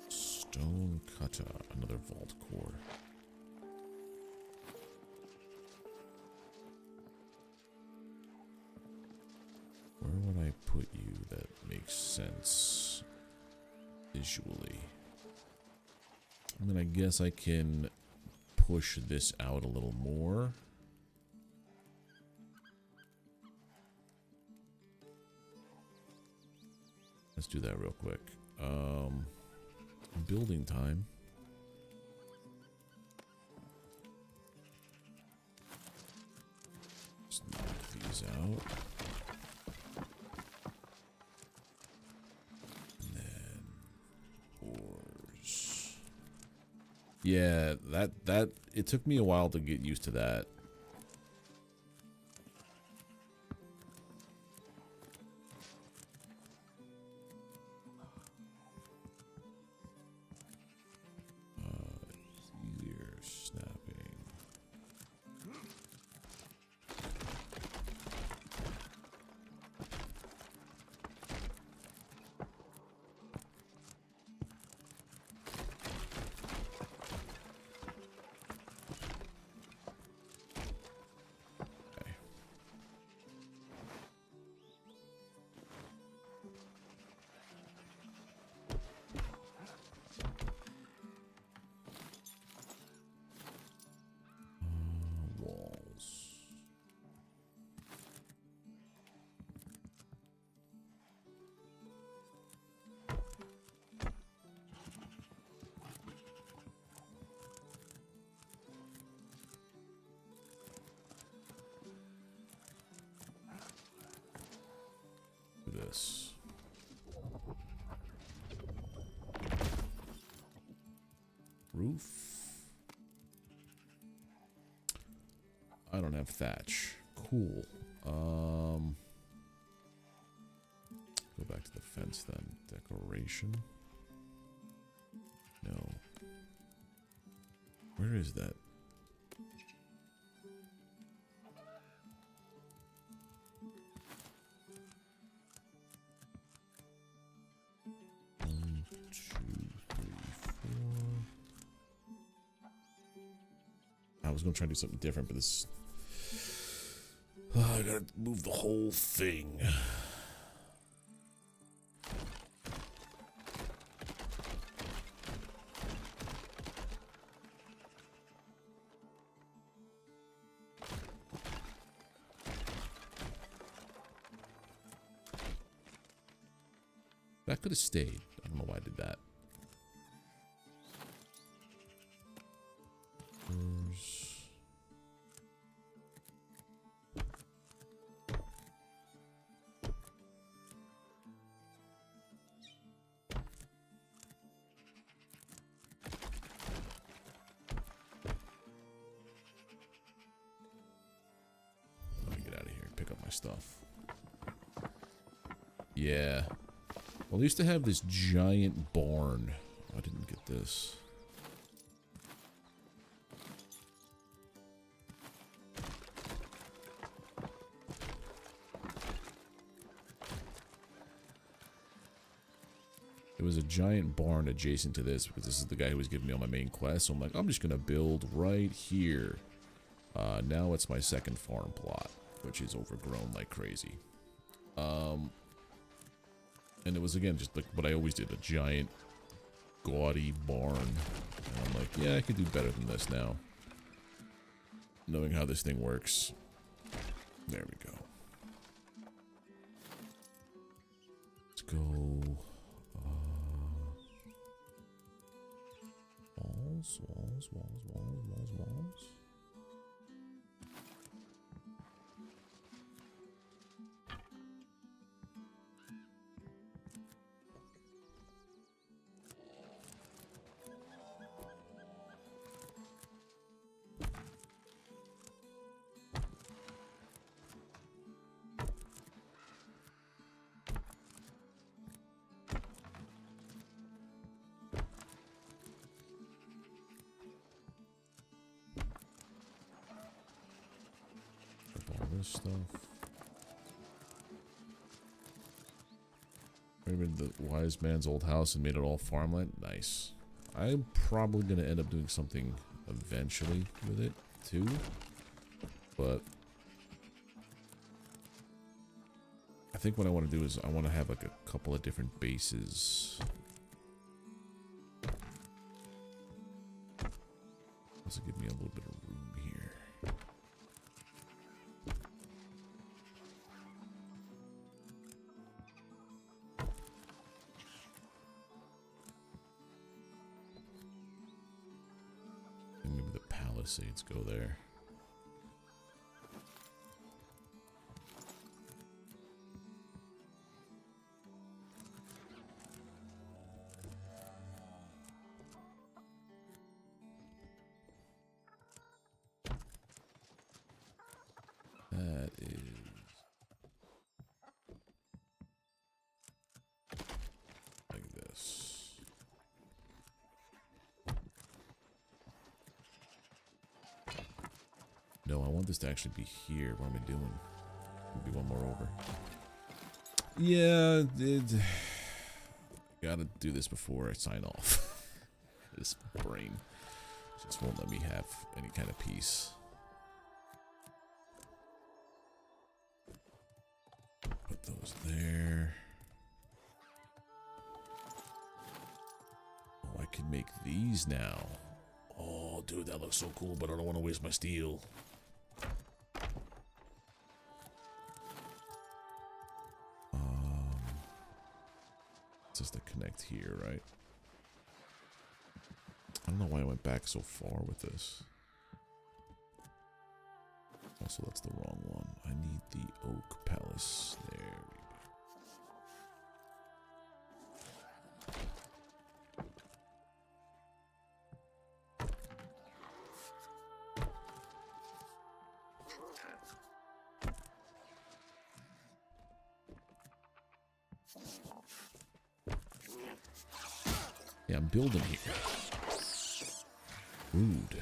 stone cutter, another vault core. Where would I put you that makes sense visually? I mean, I guess I can push this out a little more. Let's do that real quick. Building time. Just knock these out. And then ores. Yeah, that it took me a while to get used to that. This. Roof. I don't have thatch. Cool. Go back to the fence then. Decoration. No. Where is that? I was gonna try to do something different, but this. I gotta move the whole thing. That could have stayed. I don't know why I did that. Stuff. Yeah. Well, I used to have this giant barn. I didn't get this. There was a giant barn adjacent to this because this is the guy who was giving me all my main quests. So I'm like, I'm just gonna build right here. Now it's my second farm plot, which is overgrown like crazy. And it was again just like what I always did, a giant gaudy barn. And I'm like, yeah, I could do better than this now. Knowing how this thing works. There we go. Let's go. Walls. Stuff. Maybe the wise man's old house and made it all farmland. Nice. I'm probably gonna end up doing something eventually with it too, but I think what I want to do is I want to have like a couple of different bases. This will give me a little bit of room here. Palisades go there. That is like this. No, I want this to actually be here. What am I doing? Maybe one more over. Yeah, gotta do this before I sign off. This brain just won't let me have any kind of peace. Put those there. Oh, I can make these now. Oh, dude, that looks so cool, but I don't want to waste my steel. Just to connect here, right? I don't know why I went back so far with this. Also, that's the wrong one. I need the oak palace. There we go. Yeah, I'm building here. Rude.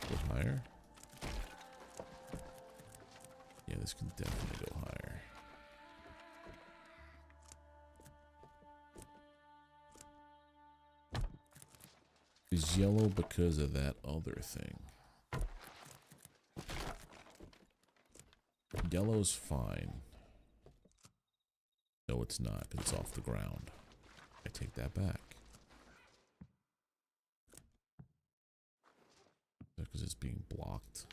Go higher. Yeah, this can definitely go higher. Is yellow because of that other thing. Yellow's fine. No, it's not, because it's off the ground. I take that back. Because it's being blocked.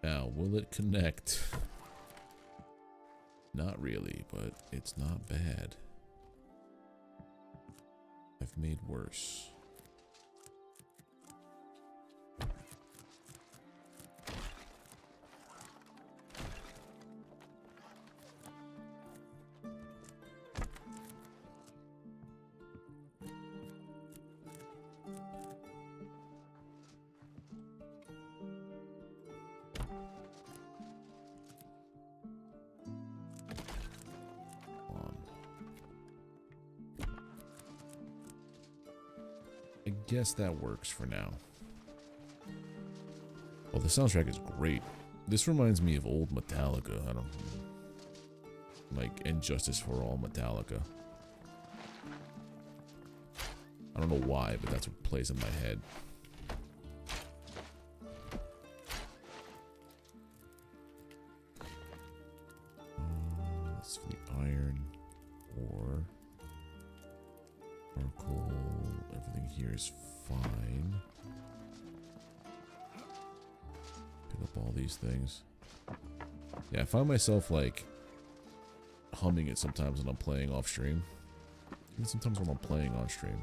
Now, will it connect? Not really, but it's not bad. I I've made worse. I guess that works for now. Well, the soundtrack is great. This reminds me of old Metallica. I don't like Injustice for All Metallica. I don't know why, but that's what plays in my head. That's for the iron ore. Charcoal. Everything here is fine. Pick up all these things. Yeah, I find myself like humming it sometimes when I'm playing off stream. Even sometimes when I'm playing on stream.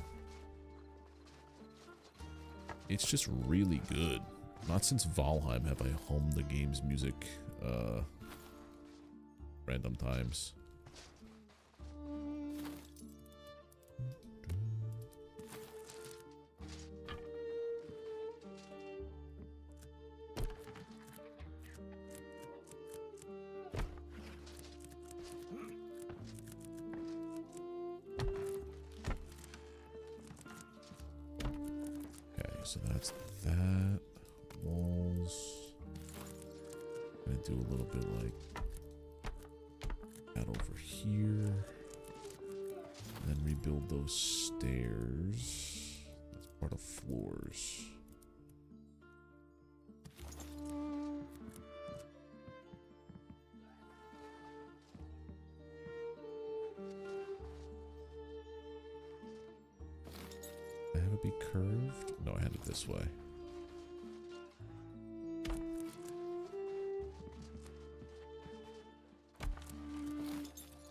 It's just really good. Not since Valheim have I hummed the game's music random times. So that's that. Walls. Gonna do a little bit like that over here. And then rebuild those stairs. That's part of floors. Be curved? No, I had it this way.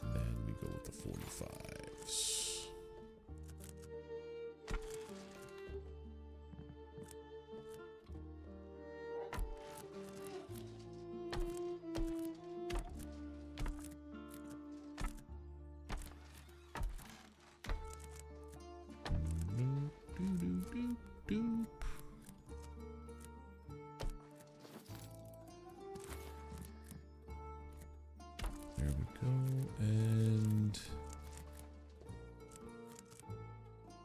And then we go with the 45s. There we go, and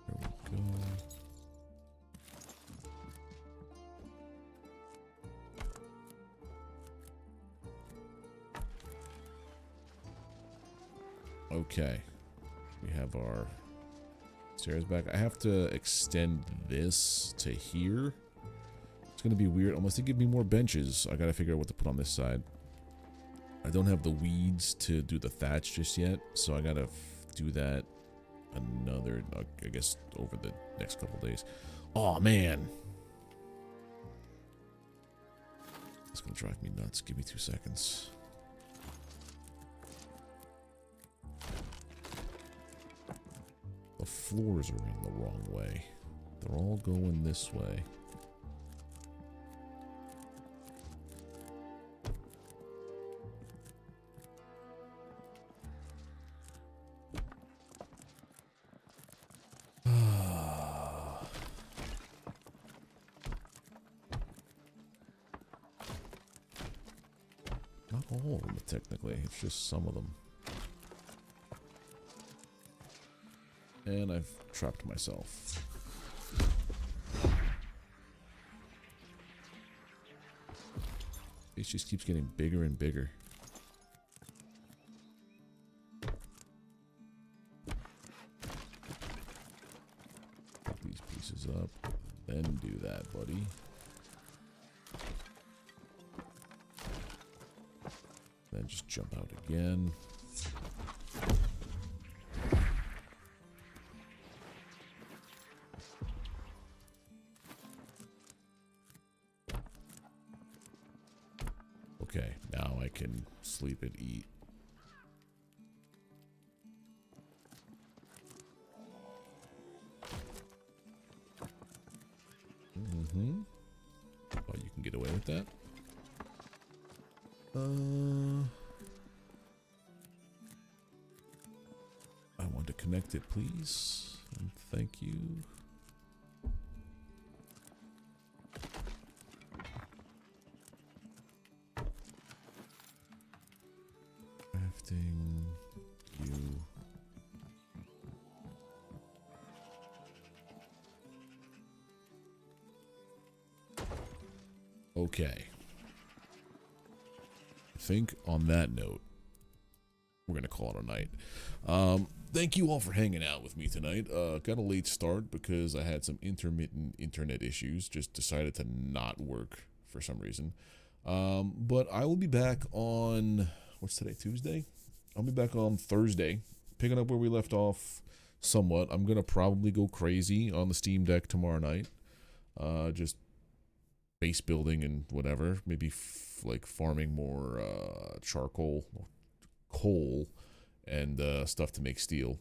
there we go. Okay, we have our stairs back. I have to extend this to here. It's gonna be weird. Unless they give me more benches, I gotta figure out what to put on this side. I don't have the weeds to do the thatch just yet, so I gotta do that another, I guess, over the next couple days. Oh man, it's gonna drive me nuts. Give me 2 seconds. The floors are in the wrong way. They're all going this way. Not all of them, technically. It's just some of them. And I've trapped myself. It just keeps getting bigger and bigger. Put these pieces up. Then do that, buddy. Then just jump out again. Okay, now I can sleep and eat. Mm-hmm. Oh, you can get away with that. I want to connect it, please. And thank you. Crafting you. Okay. I think on that note, we're going to call it a night. Thank you all for hanging out with me tonight. Got a late start because I had some intermittent internet issues. Just decided to not work for some reason. But I will be back on, what's today, Tuesday? I'll be back on Thursday, picking up where we left off somewhat. I'm going to probably go crazy on the Steam Deck tomorrow night. Just base building and whatever. Maybe like farming more charcoal, coal, and stuff to make steel.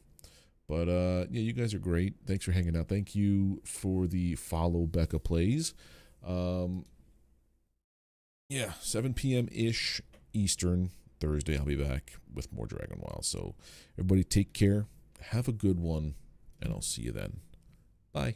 But yeah, you guys are great. Thanks for hanging out. Thank you for the follow Becca Plays. Yeah, 7 p.m. ish Eastern Thursday. I'll be back with more Dragonwilds. So everybody take care. Have a good one, and I'll see you then. Bye.